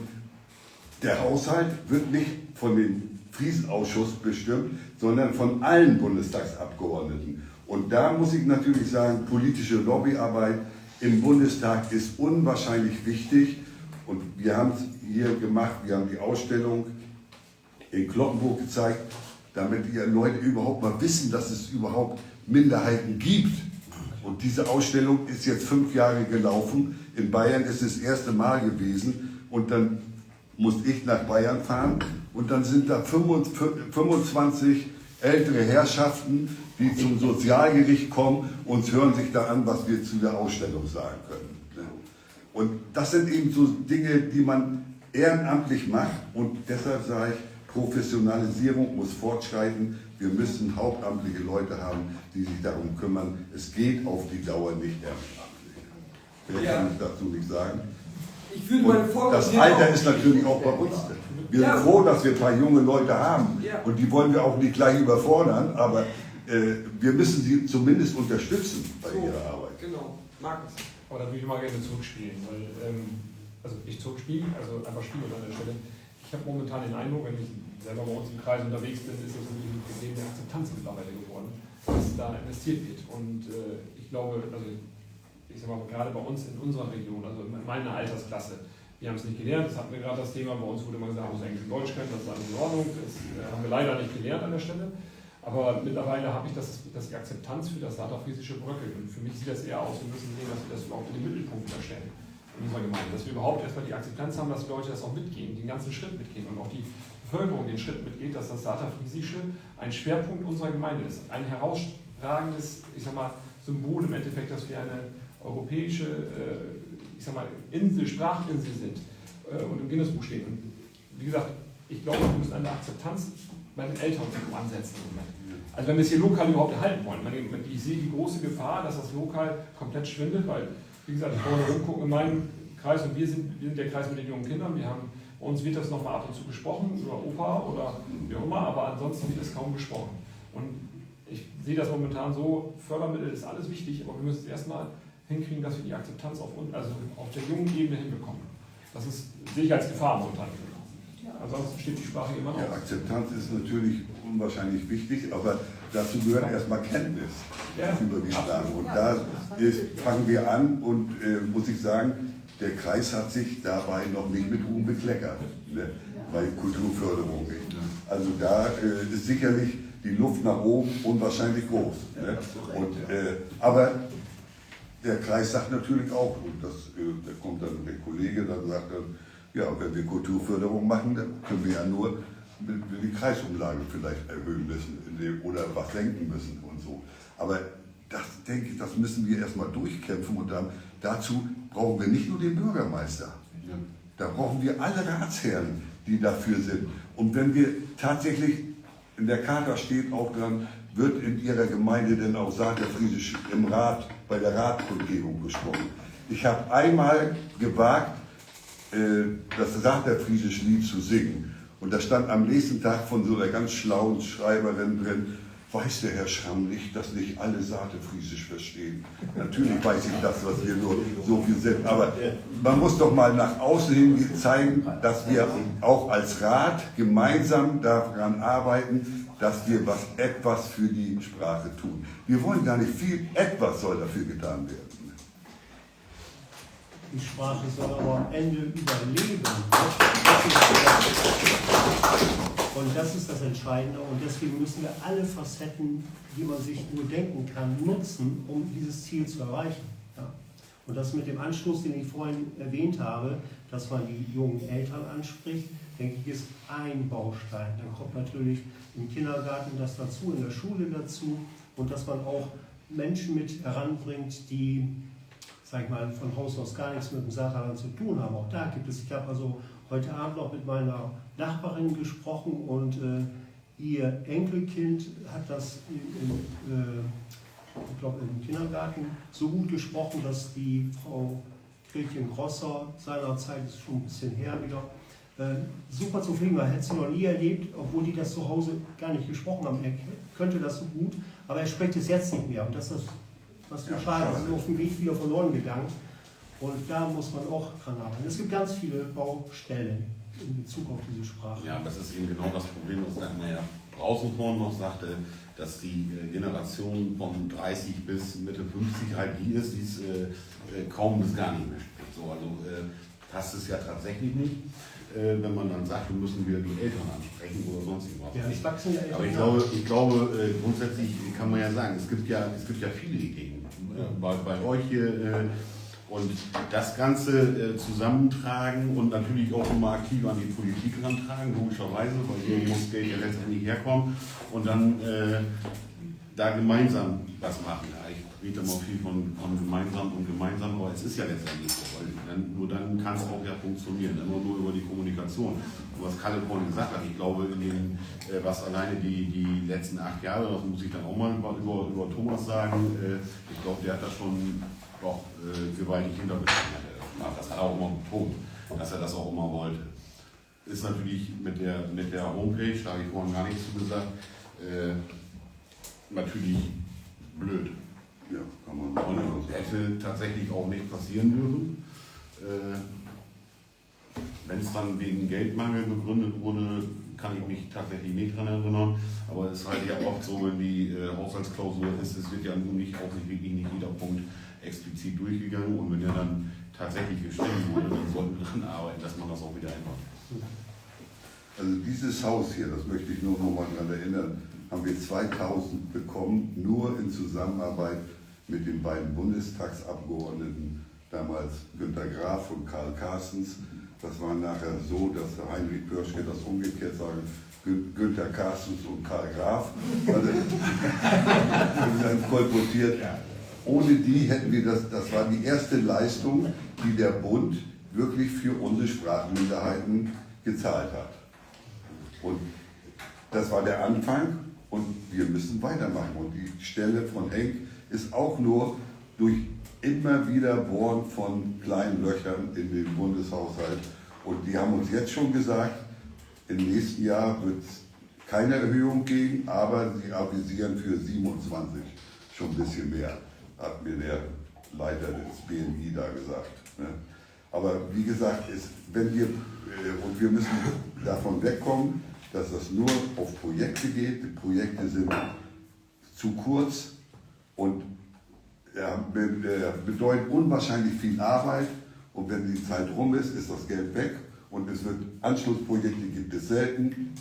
der Haushalt wird nicht von dem Friesenausschuss bestimmt, sondern von allen Bundestagsabgeordneten. Und da muss ich natürlich sagen, politische Lobbyarbeit im Bundestag ist unwahrscheinlich wichtig. Und wir haben es hier gemacht, wir haben die Ausstellung in Cloppenburg gezeigt, damit die Leute überhaupt mal wissen, dass es überhaupt Minderheiten gibt. Und diese Ausstellung ist jetzt 5 Jahre gelaufen. In Bayern ist es das erste Mal gewesen. Und dann musste ich nach Bayern fahren. Und dann sind da 25 ältere Herrschaften, die zum Sozialgericht kommen und hören sich da an, was wir zu der Ausstellung sagen können. Und das sind eben so Dinge, die man ehrenamtlich macht. Und deshalb sage ich, Professionalisierung muss fortschreiten. Wir müssen hauptamtliche Leute haben, die sich darum kümmern. Es geht auf die Dauer nicht ehrenamtlich. Mehr kann ich dazu nicht sagen. Das Alter ist natürlich auch bei uns. Wir sind froh, dass wir ein paar junge Leute haben. Und die wollen wir auch nicht gleich überfordern, aber wir müssen sie zumindest unterstützen bei ihrer Arbeit. Genau, Markus. Aber da würde ich mal gerne zurückspielen, weil, also ich zurückspielen, also einfach spielen an der Stelle. Ich habe momentan den Eindruck, wenn ich selber bei uns im Kreis unterwegs bin, ist das ein Problem der Akzeptanz mittlerweile geworden, dass da investiert wird. Und ich glaube, also ich sag mal, gerade bei uns in unserer Region, also in meiner Altersklasse, wir haben es nicht gelernt, das hatten wir gerade das Thema, bei uns wurde immer gesagt, man muss Englisch und Deutsch können, das ist alles in Ordnung, das haben wir leider nicht gelernt an der Stelle. Aber mittlerweile habe ich, dass die Akzeptanz für das Saarlandfriesische bröckelt. Und für mich sieht das eher aus, wir müssen sehen, dass wir das überhaupt in den Mittelpunkt stellen in unserer Gemeinde. Dass wir überhaupt erstmal die Akzeptanz haben, dass die Leute das auch mitgehen, den ganzen Schritt mitgehen und auch die Bevölkerung den Schritt mitgeht, dass das Saarlandfriesische ein Schwerpunkt unserer Gemeinde ist. Ein herausragendes, ich sag mal, Symbol im Endeffekt, dass wir eine europäische, ich sag mal, Sprachinsel sind und im Guinness-Buch stehen. Und wie gesagt, ich glaube, wir müssen an der Akzeptanz bei den Eltern ansetzen im Moment. Also wenn wir es hier lokal überhaupt erhalten wollen. Ich sehe die große Gefahr, dass das lokal komplett schwindet, weil, wie gesagt, ich brauche rumgucken in meinem Kreis und wir sind der Kreis mit den jungen Kindern. Bei uns wird das nochmal ab und zu besprochen, über Opa oder wie auch immer, aber ansonsten wird es kaum gesprochen. Und ich sehe das momentan so, Fördermittel ist alles wichtig, aber wir müssen es erstmal hinkriegen, dass wir die Akzeptanz auf der jungen Ebene hinbekommen. Das sehe ich als Gefahr momentan. Ansonsten steht die Sprache immer noch. Ja, Akzeptanz ist natürlich unwahrscheinlich wichtig, aber dazu gehört erstmal Kenntnis über die Sprache. Und da fangen wir an und muss ich sagen, der Kreis hat sich dabei noch nicht mit Ruhm bekleckert, ne, bei Kulturförderung. Also da ist sicherlich die Luft nach oben unwahrscheinlich groß. Ne? Und, aber der Kreis sagt natürlich auch, und da kommt dann der Kollege, dann sagt er, ja, wenn wir Kulturförderung machen, dann können wir ja nur die Kreisumlage vielleicht erhöhen müssen oder was senken müssen und so. Aber das, denke ich, das müssen wir erstmal durchkämpfen und dann, dazu brauchen wir nicht nur den Bürgermeister. Da brauchen wir alle Ratsherren, die dafür sind. Und wenn wir tatsächlich, in der Charta steht auch dran, wird in Ihrer Gemeinde denn auch Saterfriesisch im Rat, bei der Ratkundgebung gesprochen. Ich habe einmal gewagt, das Saterfriesisch Lied zu singen. Und da stand am nächsten Tag von so einer ganz schlauen Schreiberin drin, weiß der Herr Schramm nicht, dass nicht alle Saterfriesisch verstehen. Natürlich weiß ich das, was wir nur so viel sind. Aber man muss doch mal nach außen hin zeigen, dass wir auch als Rat gemeinsam daran arbeiten, dass wir etwas für die Sprache tun. Wir wollen gar nicht viel, etwas soll dafür getan werden. Die Sprache soll aber am Ende überleben. Und das ist das Entscheidende. Und deswegen müssen wir alle Facetten, die man sich nur denken kann, nutzen, um dieses Ziel zu erreichen. Ja. Und das mit dem Anstoß, den ich vorhin erwähnt habe, dass man die jungen Eltern anspricht, denke ich, ist ein Baustein. Dann kommt natürlich im Kindergarten das dazu, in der Schule dazu und dass man auch Menschen mit heranbringt, die, sag ich mal, von Haus aus gar nichts mit dem Saterland zu tun haben. Auch da gibt es, ich habe also heute Abend noch mit meiner Nachbarin gesprochen und ihr Enkelkind hat das ich glaube im Kindergarten so gut gesprochen, dass die Frau Gretchen Grosser seinerzeit, ist schon ein bisschen her wieder, super zufrieden war. Hätte sie noch nie erlebt, obwohl die das zu Hause gar nicht gesprochen haben. Er könnte das so gut, aber er spricht es jetzt nicht mehr. Und das ist was für schade, das ist auf dem Weg wieder verloren gegangen. Und da muss man auch dran arbeiten. Es gibt ganz viele Baustellen in Bezug auf diese Sprache. Ja, das ist eben genau das Problem, was der Brausenhorn noch sagte, dass die Generation von 30 bis Mitte 50 halt die ist, die es kaum bis gar nicht mehr spricht. So, also passt es ja tatsächlich nicht, wenn man dann sagt, wir müssen wieder die Eltern ansprechen oder sonst irgendwas. Ja, es wachsen ja aber ich glaube grundsätzlich kann man ja sagen, es gibt ja viele Ideen bei euch hier. Und das Ganze zusammentragen und natürlich auch immer aktiv an die Politik rantragen, logischerweise, weil hier muss Geld ja letztendlich herkommen und dann da gemeinsam was machen. Ja, ich rede immer viel von gemeinsam und gemeinsam, aber es ist ja letztendlich so, weil nur dann kann es auch ja funktionieren, nur über die Kommunikation. Und was Kalle vorhin gesagt hat, ich glaube, was alleine die letzten 8 Jahre, das muss ich dann auch mal über Thomas sagen, ich glaube, der hat das schon doch gewaltig hintergeschrieben. Das hat er auch immer betont, dass er das auch immer wollte. Ist natürlich mit der Homepage, da habe ich vorhin gar nichts zu gesagt, natürlich blöd. Ja, kann man sagen. Und hätte tatsächlich auch nicht passieren dürfen. Wenn es dann wegen Geldmangel begründet wurde, kann ich mich tatsächlich nicht daran erinnern. Aber es ist halt ja oft so, wenn die Haushaltsklausur ist, es wird ja nun nicht wirklich nicht jeder Punkt explizit durchgegangen. Und wenn er dann tatsächlich gestimmt wurde, dann sollten wir daran arbeiten, dass man das auch wieder ändert. Also dieses Haus hier, das möchte ich nur noch mal daran erinnern, haben wir 2000 bekommen, nur in Zusammenarbeit mit den beiden Bundestagsabgeordneten, damals Günter Graf und Karl Carstens. Das war nachher so, dass der Heinrich Pörschke das umgekehrt sagen, Günter Carstens und Karl Graf. Also, dann kolportiert. Ohne die hätten wir das war die erste Leistung, die der Bund wirklich für unsere Sprachminderheiten gezahlt hat. Und das war der Anfang und wir müssen weitermachen. Und die Stelle von Henk ist auch nur durch immer wieder Bohren von kleinen Löchern in den Bundeshaushalt. Und die haben uns jetzt schon gesagt, im nächsten Jahr wird es keine Erhöhung geben, aber sie avisieren für 27 schon ein bisschen mehr, hat mir der Leiter des BMI da gesagt. Ne? Aber wie gesagt, wenn wir, und wir müssen davon wegkommen, dass das nur auf Projekte geht. Die Projekte sind zu kurz und bedeuten unwahrscheinlich viel Arbeit. Und wenn die Zeit rum ist, ist das Geld weg. Und es wird Anschlussprojekte gibt es selten.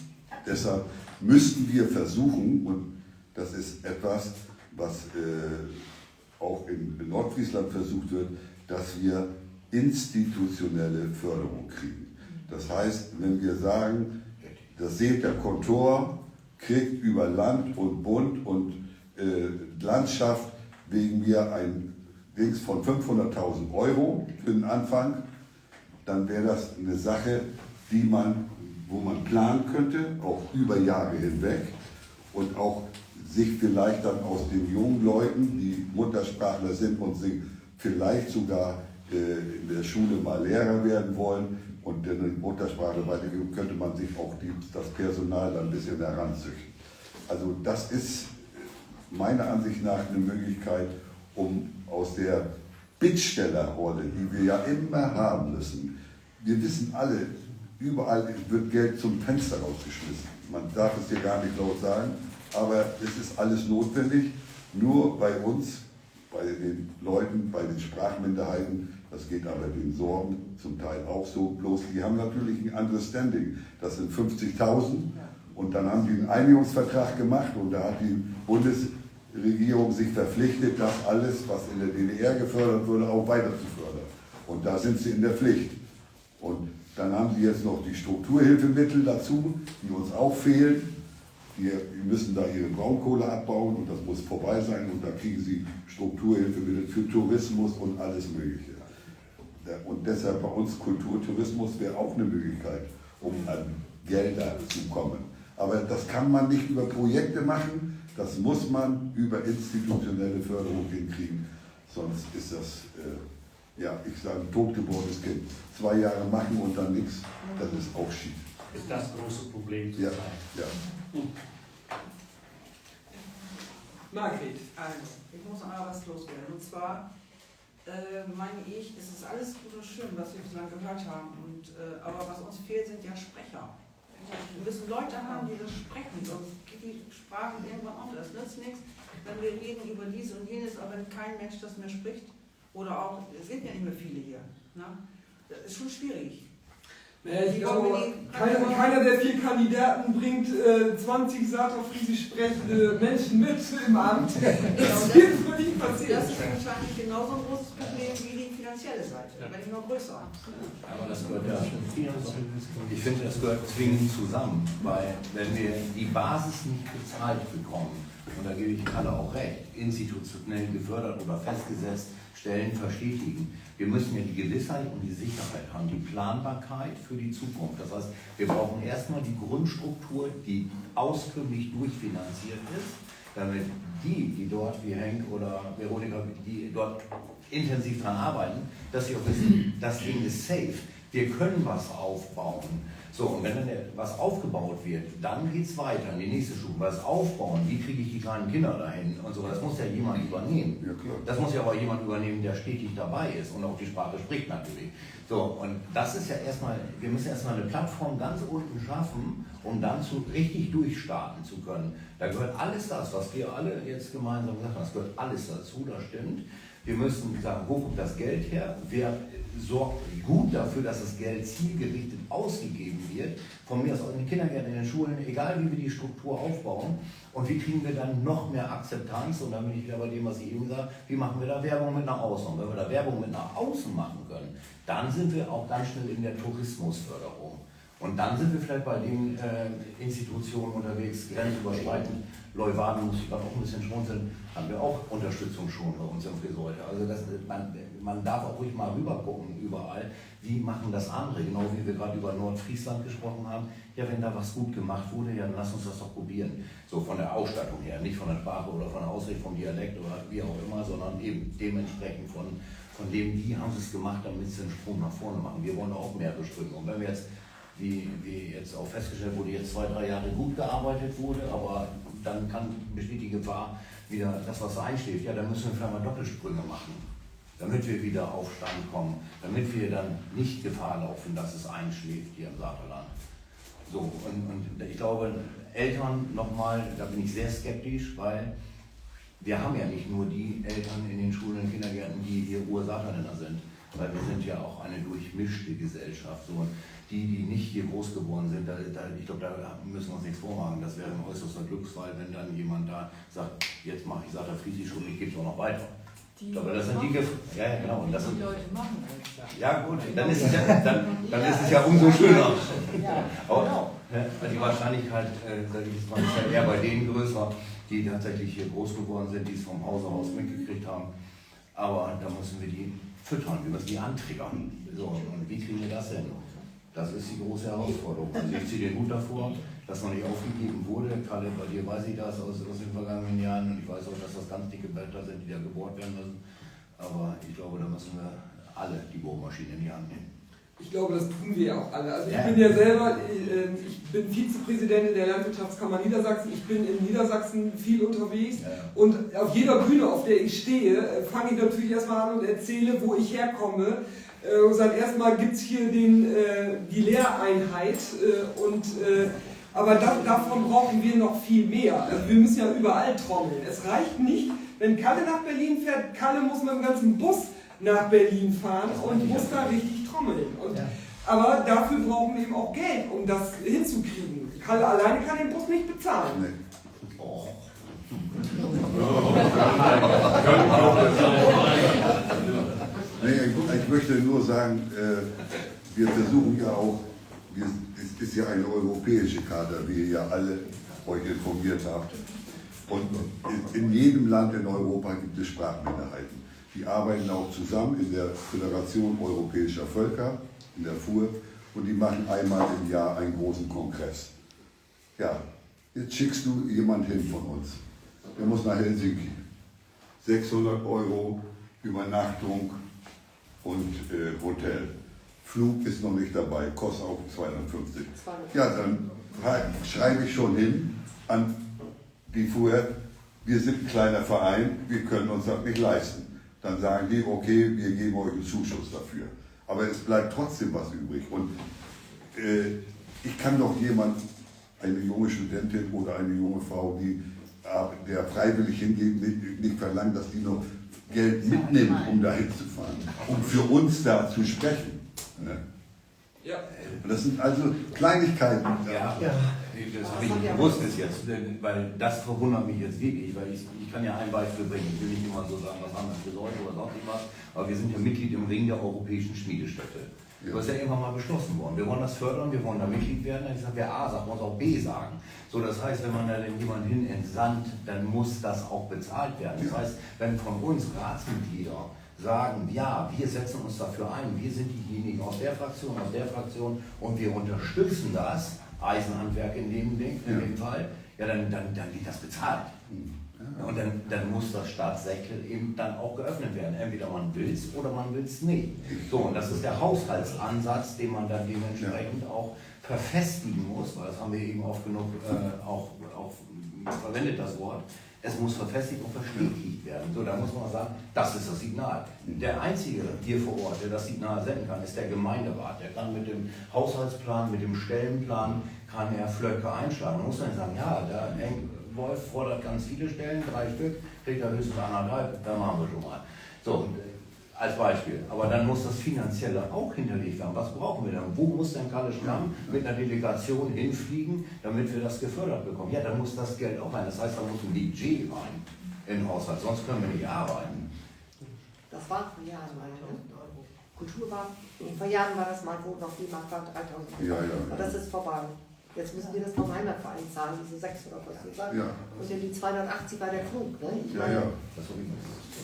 Deshalb müssten wir versuchen, und das ist etwas, was auch in Nordfriesland versucht wird, dass wir institutionelle Förderung kriegen. Das heißt, wenn wir sagen, das Seelter Kontor kriegt über Land und Bund und Landschaft wegen mir ein Dings von 500.000 € für den Anfang, dann wäre das eine Sache, wo man planen könnte, auch über Jahre hinweg und auch sich vielleicht dann aus den jungen Leuten, die Muttersprachler sind und sich vielleicht sogar in der Schule mal Lehrer werden wollen und in der Muttersprache weitergeben, könnte man sich auch das Personal dann ein bisschen heranzüchten. Also das ist meiner Ansicht nach eine Möglichkeit, um aus der Bittstellerrolle, die wir ja immer haben müssen, wir wissen alle, überall wird Geld zum Fenster rausgeschmissen. Man darf es hier gar nicht laut sagen, aber es ist alles notwendig. Nur bei uns, bei den Leuten, bei den Sprachminderheiten, das geht aber den Sorgen zum Teil auch so, bloß die haben natürlich ein anderes Standing. Das sind 50.000 und dann haben die einen Einigungsvertrag gemacht und da hat die Bundesregierung sich verpflichtet, das alles, was in der DDR gefördert wurde, auch weiter zu fördern. Und da sind sie in der Pflicht. Und dann haben sie jetzt noch die Strukturhilfemittel dazu, die uns auch fehlen. Die müssen da ihre Braunkohle abbauen und das muss vorbei sein und da kriegen sie Strukturhilfemittel für Tourismus und alles Mögliche. Und deshalb bei uns Kulturtourismus wäre auch eine Möglichkeit, um an Gelder zu kommen. Aber das kann man nicht über Projekte machen, das muss man über institutionelle Förderung hinkriegen, sonst ist das, ich sage, ein totgeborenes Kind. 2 Jahre machen und dann nichts, das ist auch schief. Ist das große Problem zu Ja, sein. ja. Margret. Also, ich muss noch mal was loswerden. Und zwar meine ich, es ist alles gut und schön, was wir bislang gehört haben. Aber was uns fehlt, sind ja Sprecher. Wir müssen Leute haben, die das sprechen, sonst geht die Sprache irgendwann unter. Es nützt nichts, wenn wir reden über dies und jenes, aber wenn kein Mensch das mehr spricht. Oder auch, es sind ja nicht mehr viele hier. Ne? Das ist schon schwierig. Ich glaube, keiner der 4 Kandidaten bringt 20 Saartorfriesisch sprechende Menschen mit im Amt. Das wird wohl nicht passieren. Das ist wahrscheinlich genauso ein großes Problem wie die finanzielle Seite, wenn nicht noch größer. Aber das gehört ja, ich finde, das gehört zwingend zusammen, weil wenn wir die Basis nicht bezahlt bekommen, und da gebe ich alle auch recht, institutionell gefördert oder festgesetzt, Stellen verstetigen. Wir müssen ja die Gewissheit und die Sicherheit haben, die Planbarkeit für die Zukunft. Das heißt, wir brauchen erstmal die Grundstruktur, die auskömmlich durchfinanziert ist, damit die dort, wie Henk oder Veronika, die dort intensiv dran arbeiten, dass sie auch wissen, das Ding ist safe. Wir können was aufbauen. So, und wenn dann was aufgebaut wird, dann geht es weiter in die nächste Stufe. Was aufbauen, wie kriege ich die kleinen Kinder dahin und so, das muss ja jemand übernehmen. Ja, klar. Das muss ja aber jemand übernehmen, der stetig dabei ist und auch die Sprache spricht natürlich. So, und das ist ja erstmal, wir müssen erstmal eine Plattform ganz unten schaffen, um dann richtig durchstarten zu können. Da gehört alles das, was wir alle jetzt gemeinsam gesagt haben, das gehört alles dazu, das stimmt. Wir müssen sagen, wo kommt das Geld her? Wer sorgt gut dafür, dass das Geld zielgerichtet ausgegeben wird? Von mir aus auch in den Kindergärten, in den Schulen, egal wie wir die Struktur aufbauen. Und wie kriegen wir dann noch mehr Akzeptanz? Und dann bin ich wieder bei dem, was ich eben gesagt habe, wie machen wir da Werbung mit nach außen? Und wenn wir da Werbung mit nach außen machen können, dann sind wir auch ganz schnell in der Tourismusförderung. Und dann sind wir vielleicht bei den Institutionen unterwegs, grenzüberschreitend. Leuwarden muss ich gerade auch ein bisschen schmunzeln, haben wir auch Unterstützung schon bei uns im Friseute. Also man darf auch ruhig mal rüber gucken überall, wie machen das andere, genau wie wir gerade über Nordfriesland gesprochen haben. Ja, wenn da was gut gemacht wurde, ja, dann lass uns das doch probieren. So von der Ausstattung her, nicht von der Sprache oder von der Ausrichtung, vom Dialekt oder wie auch immer, sondern eben dementsprechend von dem, wie haben sie es gemacht, damit sie einen Sprung nach vorne machen. Wir wollen auch mehrere Sprünge. Und wenn wir jetzt, wie jetzt auch festgestellt wurde, jetzt 2-3 Jahre gut gearbeitet wurde, aber dann besteht die Gefahr wieder, das was einschläft, ja, dann müssen wir vielleicht mal Doppelsprünge machen, damit wir wieder auf Stand kommen, damit wir dann nicht Gefahr laufen, dass es einschläft hier im Saterland. So, und ich glaube, Eltern nochmal, da bin ich sehr skeptisch, weil wir haben ja nicht nur die Eltern in den Schulen und Kindergärten, die hier Ursaterländer sind, weil wir sind ja auch eine durchmischte Gesellschaft. So. Die nicht hier groß geworden sind, ich glaube, da müssen wir uns nichts vormachen. Das wäre ein äußerster Glücksfall, wenn dann jemand da sagt, jetzt mache ich Saterfriesisch und ich gebe es auch noch weiter. Aber das sind die ja, genau. Und das sind, Leute machen das. Ja gut, dann ist es ja umso schöner. Ja, aber genau. die Wahrscheinlichkeit, sage ich jetzt mal, ist ja eher bei denen größer, die tatsächlich hier groß geworden sind, die es vom Hause aus mitgekriegt haben. Aber da müssen wir die füttern, wir müssen die antriggern. So, und wie kriegen wir das hin? Das ist die große Herausforderung. Also ich ziehe den Hut davor, dass noch nicht aufgegeben wurde. Kalle, bei dir weiß ich das aus den vergangenen Jahren und ich weiß auch, dass das ganz dicke Blätter sind, die da gebohrt werden müssen. Aber ich glaube, da müssen wir alle die Bohrmaschine in die Hand nehmen. Ich glaube, das tun wir ja auch alle. Also ich bin ja selber, ich bin Vizepräsidentin der Landwirtschaftskammer Niedersachsen. Ich bin in Niedersachsen viel unterwegs und auf jeder Bühne, auf der ich stehe, fange ich natürlich erstmal an und erzähle, wo ich herkomme. Und sage, erstmal gibt es hier die Lehreinheit, aber davon brauchen wir noch viel mehr. Also wir müssen ja überall trommeln. Es reicht nicht, wenn Kalle nach Berlin fährt, Kalle muss mit dem ganzen Bus nach Berlin fahren und muss da richtig trommeln. Aber dafür brauchen wir eben auch Geld, um das hinzukriegen. Kalle alleine kann den Bus nicht bezahlen. Nee. Oh. Ich möchte nur sagen, wir versuchen ja auch, es ist ja eine europäische Charta, wie ihr ja alle euch informiert habt. Und in jedem Land in Europa gibt es Sprachminderheiten. Die arbeiten auch zusammen in der Föderation Europäischer Völker, in der FUR, und die machen einmal im Jahr einen großen Kongress. Ja, jetzt schickst du jemand hin von uns. Der muss nach Helsinki. 600 € Übernachtung und Hotel. Flug ist noch nicht dabei, kostet auch 250. Ja, dann schreibe ich schon hin an die FUR, wir sind ein kleiner Verein, wir können uns das nicht leisten. Dann sagen die, okay, wir geben euch einen Zuschuss dafür. Aber es bleibt trotzdem was übrig. Und ich kann doch eine junge Studentin oder eine junge Frau, der freiwillig hingeht, nicht verlangen, dass die noch Geld mitnimmt, um dahin zu fahren, um für uns da zu sprechen. Ne? Ja. Das sind also Kleinigkeiten. Ja. Das habe ich gewusst bis jetzt, weil das verwundert mich jetzt wirklich, weil ich kann ja ein Beispiel bringen, ich will nicht immer so sagen, was haben wir für Leute oder sonst was, aber wir sind ja Mitglied im Ring der europäischen Schmiedestätte. Ja. Das ist ja irgendwann mal beschlossen worden. Wir wollen das fördern, wir wollen da Mitglied werden, dann sagt wer A sagt, muss auch B sagen. So, das heißt, wenn man da jemanden hin entsandt, dann muss das auch bezahlt werden. Das heißt, wenn von uns Ratsmitglieder sagen, ja, wir setzen uns dafür ein, wir sind diejenigen aus der Fraktion und wir unterstützen das, Eisenhandwerk in dem Fall, ja, dann wird das bezahlt. Ja, und dann muss das Staatssäckel eben dann auch geöffnet werden. Entweder man will es oder man will es nicht. So, und das ist der Haushaltsansatz, den man dann dementsprechend auch verfestigen muss, weil das haben wir eben oft genug auch verwendet, das Wort. Es muss verfestigt und verstetigt werden. So, da muss man sagen, das ist das Signal. Der Einzige hier vor Ort, der das Signal senden kann, ist der Gemeinderat. Der kann mit dem Haushaltsplan, mit dem Stellenplan, kann er Flöcke einschlagen. Man muss dann sagen, ja, der Wolf fordert ganz viele Stellen, 3 Stück, kriegt er höchstens 1,5, da machen wir schon mal. So, als Beispiel. Aber dann muss das Finanzielle auch hinterlegt werden. Was brauchen wir dann? Wo muss denn Kalle Stamm mit einer Delegation hinfliegen, damit wir das gefördert bekommen? Ja, dann muss das Geld auch rein. Das heißt, da muss ein Budget rein in den Haushalt, sonst können wir nicht arbeiten. Das waren vor Jahren 3000 €. Kultur war. Vor Jahren war das mal, wo noch die Mark war, 3.000 Ja. Und das ist vorbei. Jetzt müssen wir das vom Heimatverein zahlen, diese 600, was du sagst. Ja. Und ja die 280 war der Flug. Ne? Ich Ja, meine, ja.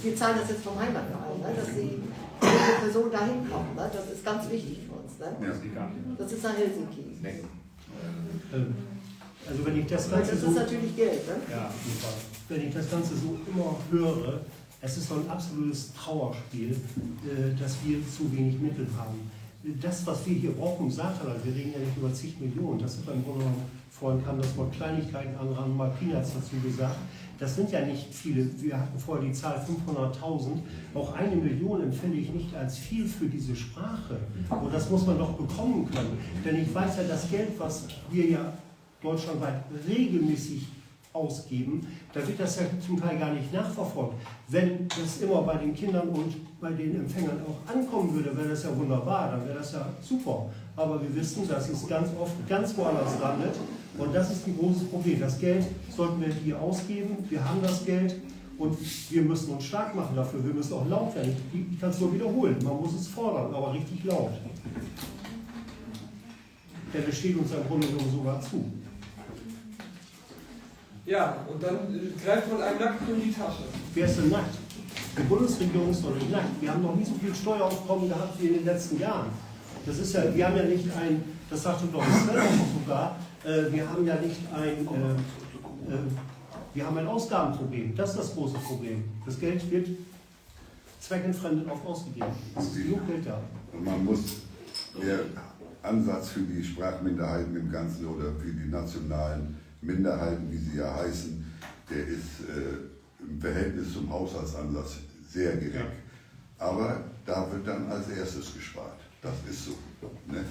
wir zahlen das jetzt vom Heimatverein, ne? Dass die Person da hinkommt. Ne? Das ist ganz wichtig für uns. Ne? Ja. Das ist nach Helsinki. Also wenn ich das Weil Ganze das so, ist natürlich Geld. Ne? ja, wenn ich das Ganze so immer höre, es ist so ein absolutes Trauerspiel, dass wir zu wenig Mittel haben. Das, was wir hier brauchen im Saarland, wir reden ja nicht über zig Millionen, das ist beim Grunde genommen, vorhin kam das Wort Kleinigkeiten an, mal Peanuts dazu gesagt, das sind ja nicht viele, wir hatten vorher die Zahl 500.000, auch 1 Million empfinde ich nicht als viel für diese Sprache. Und das muss man doch bekommen können, denn ich weiß ja, das Geld, was wir ja deutschlandweit regelmäßig ausgeben, da wird das ja zum Teil gar nicht nachverfolgt. Wenn das immer bei den Kindern und bei den Empfängern auch ankommen würde, wäre das ja wunderbar, dann wäre das ja super. Aber wir wissen, dass es ganz oft ganz woanders landet und das ist ein großes Problem. Das Geld sollten wir hier ausgeben, wir haben das Geld und wir müssen uns stark machen dafür, wir müssen auch laut werden. Ich kann es nur wiederholen, man muss es fordern, aber richtig laut. Denn es steht uns im Grunde genommen sogar zu. Ja, und dann greift man einem nackt in die Tasche. Wer ist denn nackt? Die Bundesregierung ist doch nicht nackt. Wir haben noch nie so viel Steueraufkommen gehabt wie in den letzten Jahren. Das ist ja, wir haben ja nicht ein, das sagte doch Sven sogar, wir haben ja nicht ein, wir haben ein Ausgabenproblem. Das ist das große Problem. Das Geld wird zweckentfremdet oft ausgegeben. Es ist genug Geld da. Und man muss, der Ansatz für die Sprachminderheiten im Ganzen oder für die nationalen Minderheiten, wie sie ja heißen, der ist im Verhältnis zum Haushaltsansatz sehr gering. Aber da wird dann als erstes gespart. Das ist so. Ne?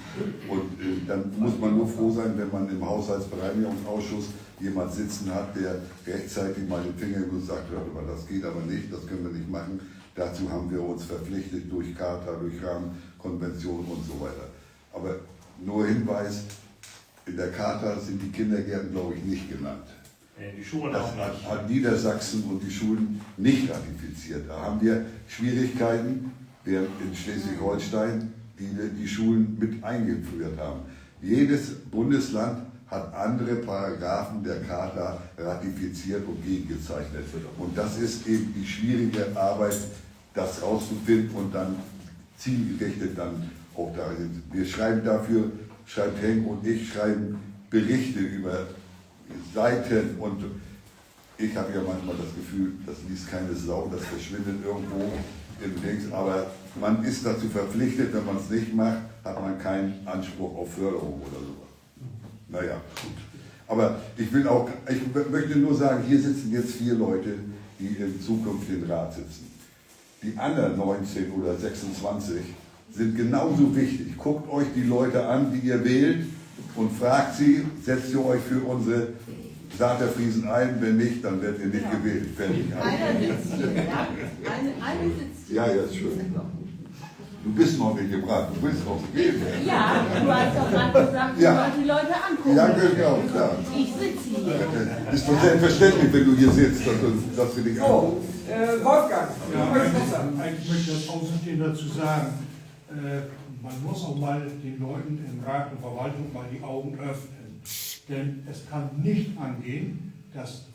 Und dann muss man nur froh sein, wenn man im Haushaltsbereinigungsausschuss jemand sitzen hat, der rechtzeitig mal den Finger und sagt, hört mal, das geht aber nicht, das können wir nicht machen. Dazu haben wir uns verpflichtet durch Charta, durch Rahmenkonvention und so weiter. Aber nur Hinweis, in der Charta sind die Kindergärten, glaube ich, nicht genannt. Die Schulen Das auch nicht. hat Niedersachsen und die Schulen nicht ratifiziert. Da haben wir Schwierigkeiten, während in Schleswig-Holstein die Schulen mit eingeführt haben. Jedes Bundesland hat andere Paragraphen der Charta ratifiziert und gegengezeichnet. Und das ist eben die schwierige Arbeit, das rauszufinden und dann zielgerichtet dann auch dahin. Wir schreiben dafür, schreibt Henk und ich schreiben Berichte über Seiten und ich habe ja manchmal das Gefühl, das liest keine Sau, das verschwindet irgendwo im Dings, aber man ist dazu verpflichtet, wenn man es nicht macht, hat man keinen Anspruch auf Förderung oder sowas. Naja, gut. Aber ich möchte nur sagen, hier sitzen jetzt 4 Leute, die in Zukunft den Rat sitzen. Die anderen 19 oder 26 sind genauso wichtig. Guckt euch die Leute an, die ihr wählt und fragt sie, setzt ihr euch für unsere Saterfriesen ein, wenn nicht, dann werdet ihr nicht gewählt. Fertig. Einer sitzt hier, ja? Eine sitzt hier. Ja, ist schön. Du bist noch nicht gebracht, du willst auch wählen. Ja, du hast doch gerade gesagt, du sollst die Leute angucken. Ja, genau, klar. Ich sitze hier. Ist doch selbstverständlich, wenn du hier sitzt, dass wir dich auch. Wolfgang, ja, du möchtest was sagen. eigentlich möchte ich als Außenstehender dazu sagen, man muss auch mal den Leuten in Rat und Verwaltung mal die Augen öffnen. Denn es kann nicht angehen, dass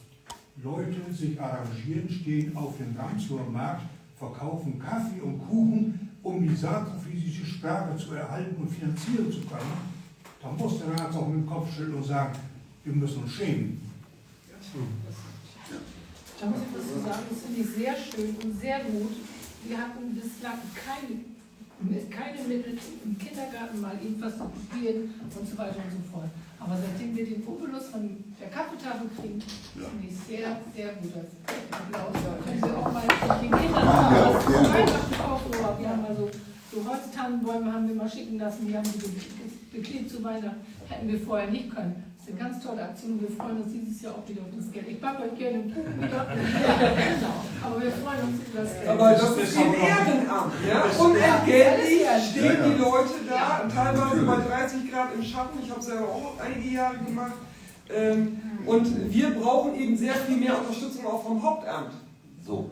Leute sich arrangieren, stehen auf dem Ramsloher Markt, verkaufen Kaffee und Kuchen, um die saarfriesische Sprache zu erhalten und finanzieren zu können. Da muss der Rat auch mit dem Kopf schütteln und sagen, wir müssen uns schämen. Da muss ich dazu sagen, das finde ich sehr schön und sehr gut. Wir hatten bislang keine Mittel, im Kindergarten mal irgendwas zu probieren und so weiter und so fort. Aber seitdem wir den Obolus von der Kaffeetafel kriegen, finde ich sehr, sehr gut. Applaus. Können Sie auch mal den Kindern was zu Weihnachten kaufen? Wir haben mal so Holztannenbäume haben wir mal schicken lassen, die haben die beklebt zu Weihnachten. Hätten wir vorher nicht können. Das ist eine ganz tolle Aktion. Wir freuen uns dieses Jahr auch wieder auf das Geld. Ich backe euch gerne einen Kuchen wieder. Genau. Aber wir freuen uns über das Geld. Aber das ist ein Ehrenamt. Ja? Unentgeltlich stehen die Leute da, teilweise bei 30 Grad im Schatten. Ich habe es selber auch einige Jahre gemacht. Und wir brauchen eben sehr viel mehr Unterstützung auch vom Hauptamt. So,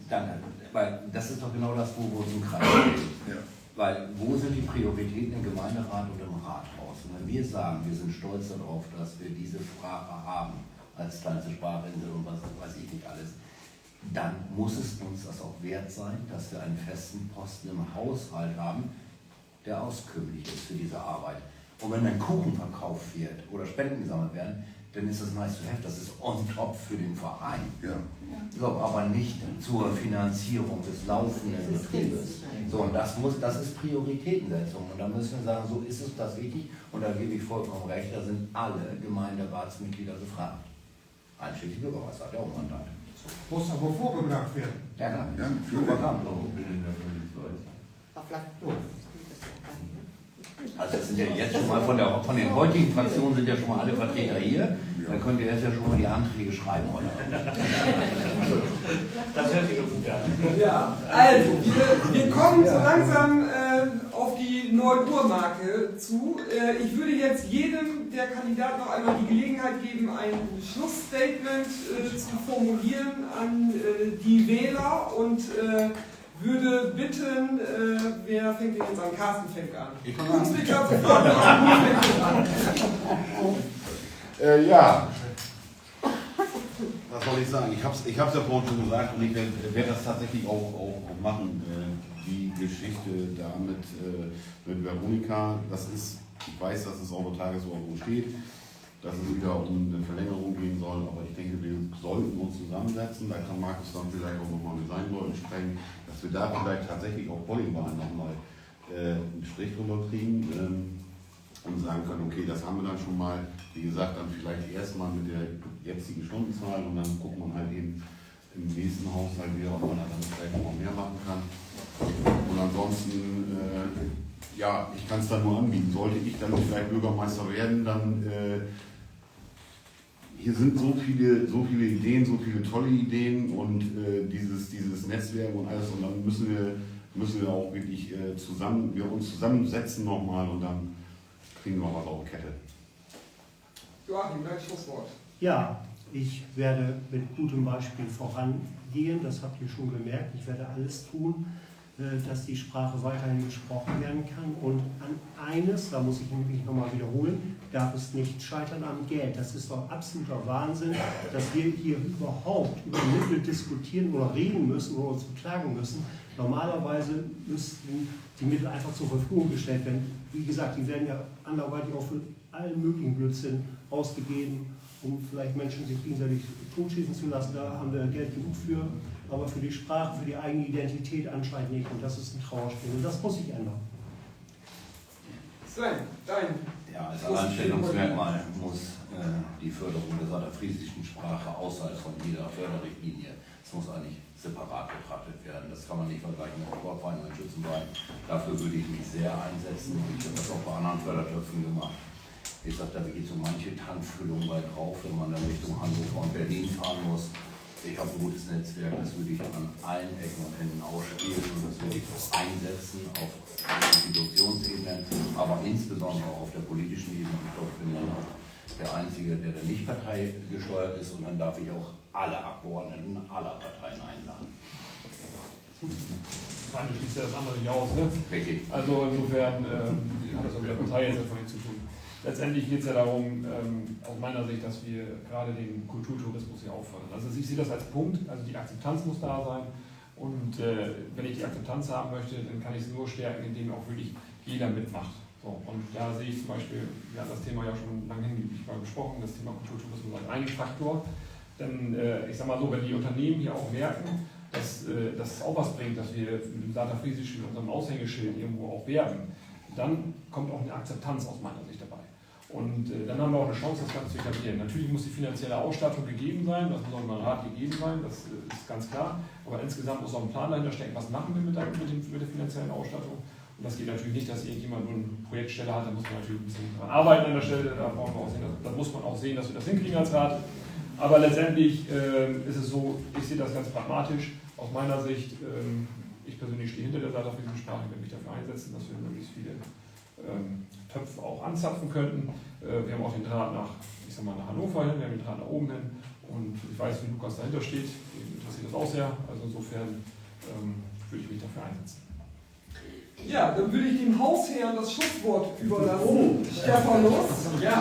danke. Weil das ist doch genau das, wo es im Kreis geht. Weil wo sind die Prioritäten im Gemeinderat und im Rathaus? Und wenn wir sagen, wir sind stolz darauf, dass wir diese Sprache haben, als kleinste Sprachinsel und was weiß ich nicht alles, dann muss es uns das auch wert sein, dass wir einen festen Posten im Haushalt haben, der auskömmlich ist für diese Arbeit. Und wenn ein Kuchen verkauft wird oder Spenden gesammelt werden, dann ist das nice to have, das ist on top für den Verein. Ja. So, aber nicht zur Finanzierung des laufenden Betriebes. So, und das ist Prioritätensetzung. Und da müssen wir sagen, so ist es das wichtig. Und da gebe ich vollkommen recht, da sind alle Gemeinderatsmitglieder gefragt. Einschließlich Bürgermeister hat ja auch ein Mandat. Muss aber vorgebracht werden. Ja, klar. Ja, Also das sind ja jetzt schon mal von den heutigen Fraktionen sind ja schon mal alle Vertreter hier. Dann könnt ihr jetzt ja schon mal die Anträge schreiben heute. Das hört sich doch gut an. Ja, also wir kommen so langsam auf die 9 Uhr Marke zu. Ich würde jetzt jedem der Kandidaten noch einmal die Gelegenheit geben, ein Schlussstatement zu formulieren an die Wähler und würde bitten, wer fängt denn jetzt an? Carsten fängt an. Ich fange an. Ja, was soll ich sagen? Ich hab's ja vorhin schon gesagt und ich werde das tatsächlich auch machen. Die Geschichte da mit Veronika, das ist, ich weiß, dass es auch in der Tagesordnung steht, dass es wieder um eine Verlängerung gehen soll, aber ich denke, wir sollten uns zusammensetzen, da kann Markus dann vielleicht auch nochmal mit seinen Leuten sprechen, dass wir da vielleicht tatsächlich auch Volleyball nochmal einen Strich drüber kriegen und sagen können, okay, das haben wir dann schon mal, wie gesagt, dann vielleicht erstmal mit der jetzigen Stundenzahl und dann guckt man halt eben im nächsten Haushalt wieder, ob man da dann vielleicht noch mehr machen kann. Und ansonsten, ja, ich kann es dann nur anbieten. Sollte ich dann vielleicht Bürgermeister werden, dann hier sind so viele Ideen, so viele tolle Ideen und dieses Netzwerk und alles und dann müssen wir auch wirklich uns zusammensetzen nochmal und dann kriegen wir was auf die Kette. Joachim, dein Schlusswort. Ja, ich werde mit gutem Beispiel vorangehen, das habt ihr schon gemerkt. Ich werde alles tun, dass die Sprache weiterhin gesprochen werden kann. Und an eines, da muss ich nämlich nochmal wiederholen, darf es nicht scheitern am Geld. Das ist doch absoluter Wahnsinn, dass wir hier überhaupt über Mittel diskutieren oder reden müssen oder uns beklagen müssen. Normalerweise müssten die Mittel einfach zur Verfügung gestellt werden. Wie gesagt, die werden ja anderweitig auch für allen möglichen Blödsinn ausgegeben, um vielleicht Menschen sich gegenseitig totschießen zu lassen. Da haben wir Geld genug für. Aber für die Sprache, für die eigene Identität anscheinend nicht. Und das ist ein Trauerspiel. Und das muss sich ändern. Sven, dein. Ja, als Alleinstellungsmerkmal muss die Förderung der saterfriesischen Sprache außerhalb von jeder Förderrichtlinie, das muss eigentlich separat betrachtet werden. Das kann man nicht vergleichen mit Sportvereinen und Schützenvereinen. Dafür würde ich mich sehr einsetzen. Ich habe das auch bei anderen Fördertöpfen gemacht. Ich sage, da geht so manche Tankfüllung weit drauf, wenn man dann Richtung Hannover und Berlin fahren muss. Ich habe ein gutes Netzwerk, das würde ich an allen Ecken und Enden ausspielen und das würde ich auch einsetzen auf Institutionsebene, aber insbesondere auch auf der politischen Ebene. Ich glaube, ich bin dann auch der Einzige, der nicht parteigesteuert ist und dann darf ich auch alle Abgeordneten aller Parteien einladen. Das eine schließt ja das andere nicht aus, ne? Richtig. Also insofern hat das auch mit der Partei jetzt davon nichts zu tun. Letztendlich geht es ja darum, aus meiner Sicht, dass wir gerade den Kulturtourismus hier auffordern. Also ich sehe das als Punkt, also die Akzeptanz muss da sein und wenn ich die Akzeptanz haben möchte, dann kann ich sie nur stärken, indem auch wirklich jeder mitmacht. So, und da sehe ich zum Beispiel, wir haben das Thema ja schon lange hingiebig mal besprochen, das Thema Kulturtourismus als einen Faktor. Denn ich sage mal so, wenn die Unternehmen hier auch merken, dass es auch was bringt, dass wir mit dem Saterfriesisch in unserem Aushängeschild irgendwo auch werben, dann kommt auch eine Akzeptanz aus meiner Sicht dabei. Und dann haben wir auch eine Chance, das Ganze zu etablieren. Natürlich muss die finanzielle Ausstattung gegeben sein, das muss auch im Rat gegeben sein, das ist ganz klar. Aber insgesamt muss auch ein Plan dahinter stecken, was machen wir mit der finanziellen Ausstattung. Und das geht natürlich nicht, dass irgendjemand nur eine Projektstelle hat, da muss man natürlich ein bisschen dran arbeiten an der Stelle, da brauchen wir auch sehen, da muss man auch sehen, dass wir das hinkriegen als Rat. Aber letztendlich ist es so, ich sehe das ganz pragmatisch. Aus meiner Sicht, ich persönlich stehe hinter der saterfriesischen Sprache, ich werde mich dafür einsetzen, dass wir möglichst viele Töpfe auch anzapfen könnten. Wir haben auch den Draht nach Hannover hin, wir haben den Draht nach oben hin und ich weiß, wie Lukas dahinter steht, ihn interessiert das auch sehr, also insofern würde ich mich dafür einsetzen. Ja, dann würde ich dem Hausherrn das Schlusswort überlassen. Stephanus. Ja.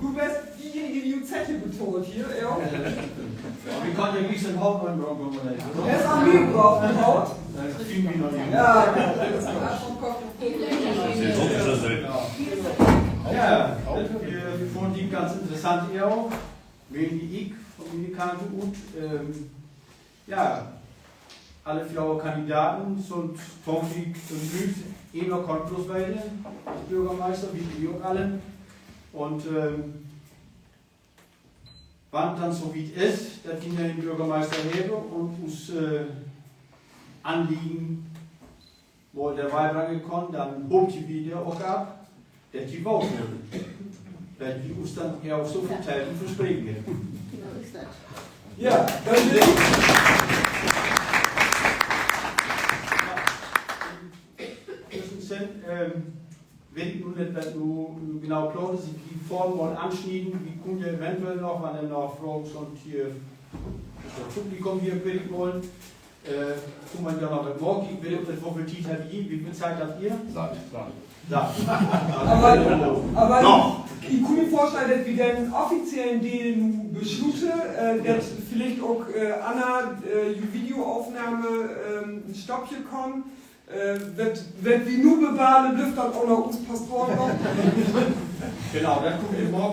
Du wärst diejenige, die die Zeche betont hier, ja? Wir können ja nicht im Hauptmann brauchen. Er ist am Leben drauf, im Haut. Das kriegen wir noch nicht. Ja, ja, wir fanden die ganz interessant auch, wegen die ich von Unikante und ja, alle vier Kandidaten sind Tomschick bemüht, einer kommt bloß wählen, als Bürgermeister, wie die auch alle. Und wann dann so weit ist, dass die den Bürgermeister heben und uns Anliegen, wo der Wahlgang gekommen, dann hobt die wieder auch ab, der die Vote wurde. Weil die uns dann ja auch so verteilt und versprechen können. ja, dann will ich. Wenn ich nun nicht du genau plaudern, die Form wollen anschneiden, wie können wir eventuell noch, wenn dann noch Fragen und hier das Publikum hier bilden wollen, tun wir ja noch mit morgen, ich will das Woche Tiet hat wie viel Zeit habt ihr? Aber no. Ich kann mir vorstellen, dass wir den offiziellen Deal nun beschluten, dass vielleicht auch Anna Videoaufnahme Stoppchen kommen. Wenn wir nur bewahren, dürft dann auch noch uns Pastoren noch. Genau, dann gucken wir morgen.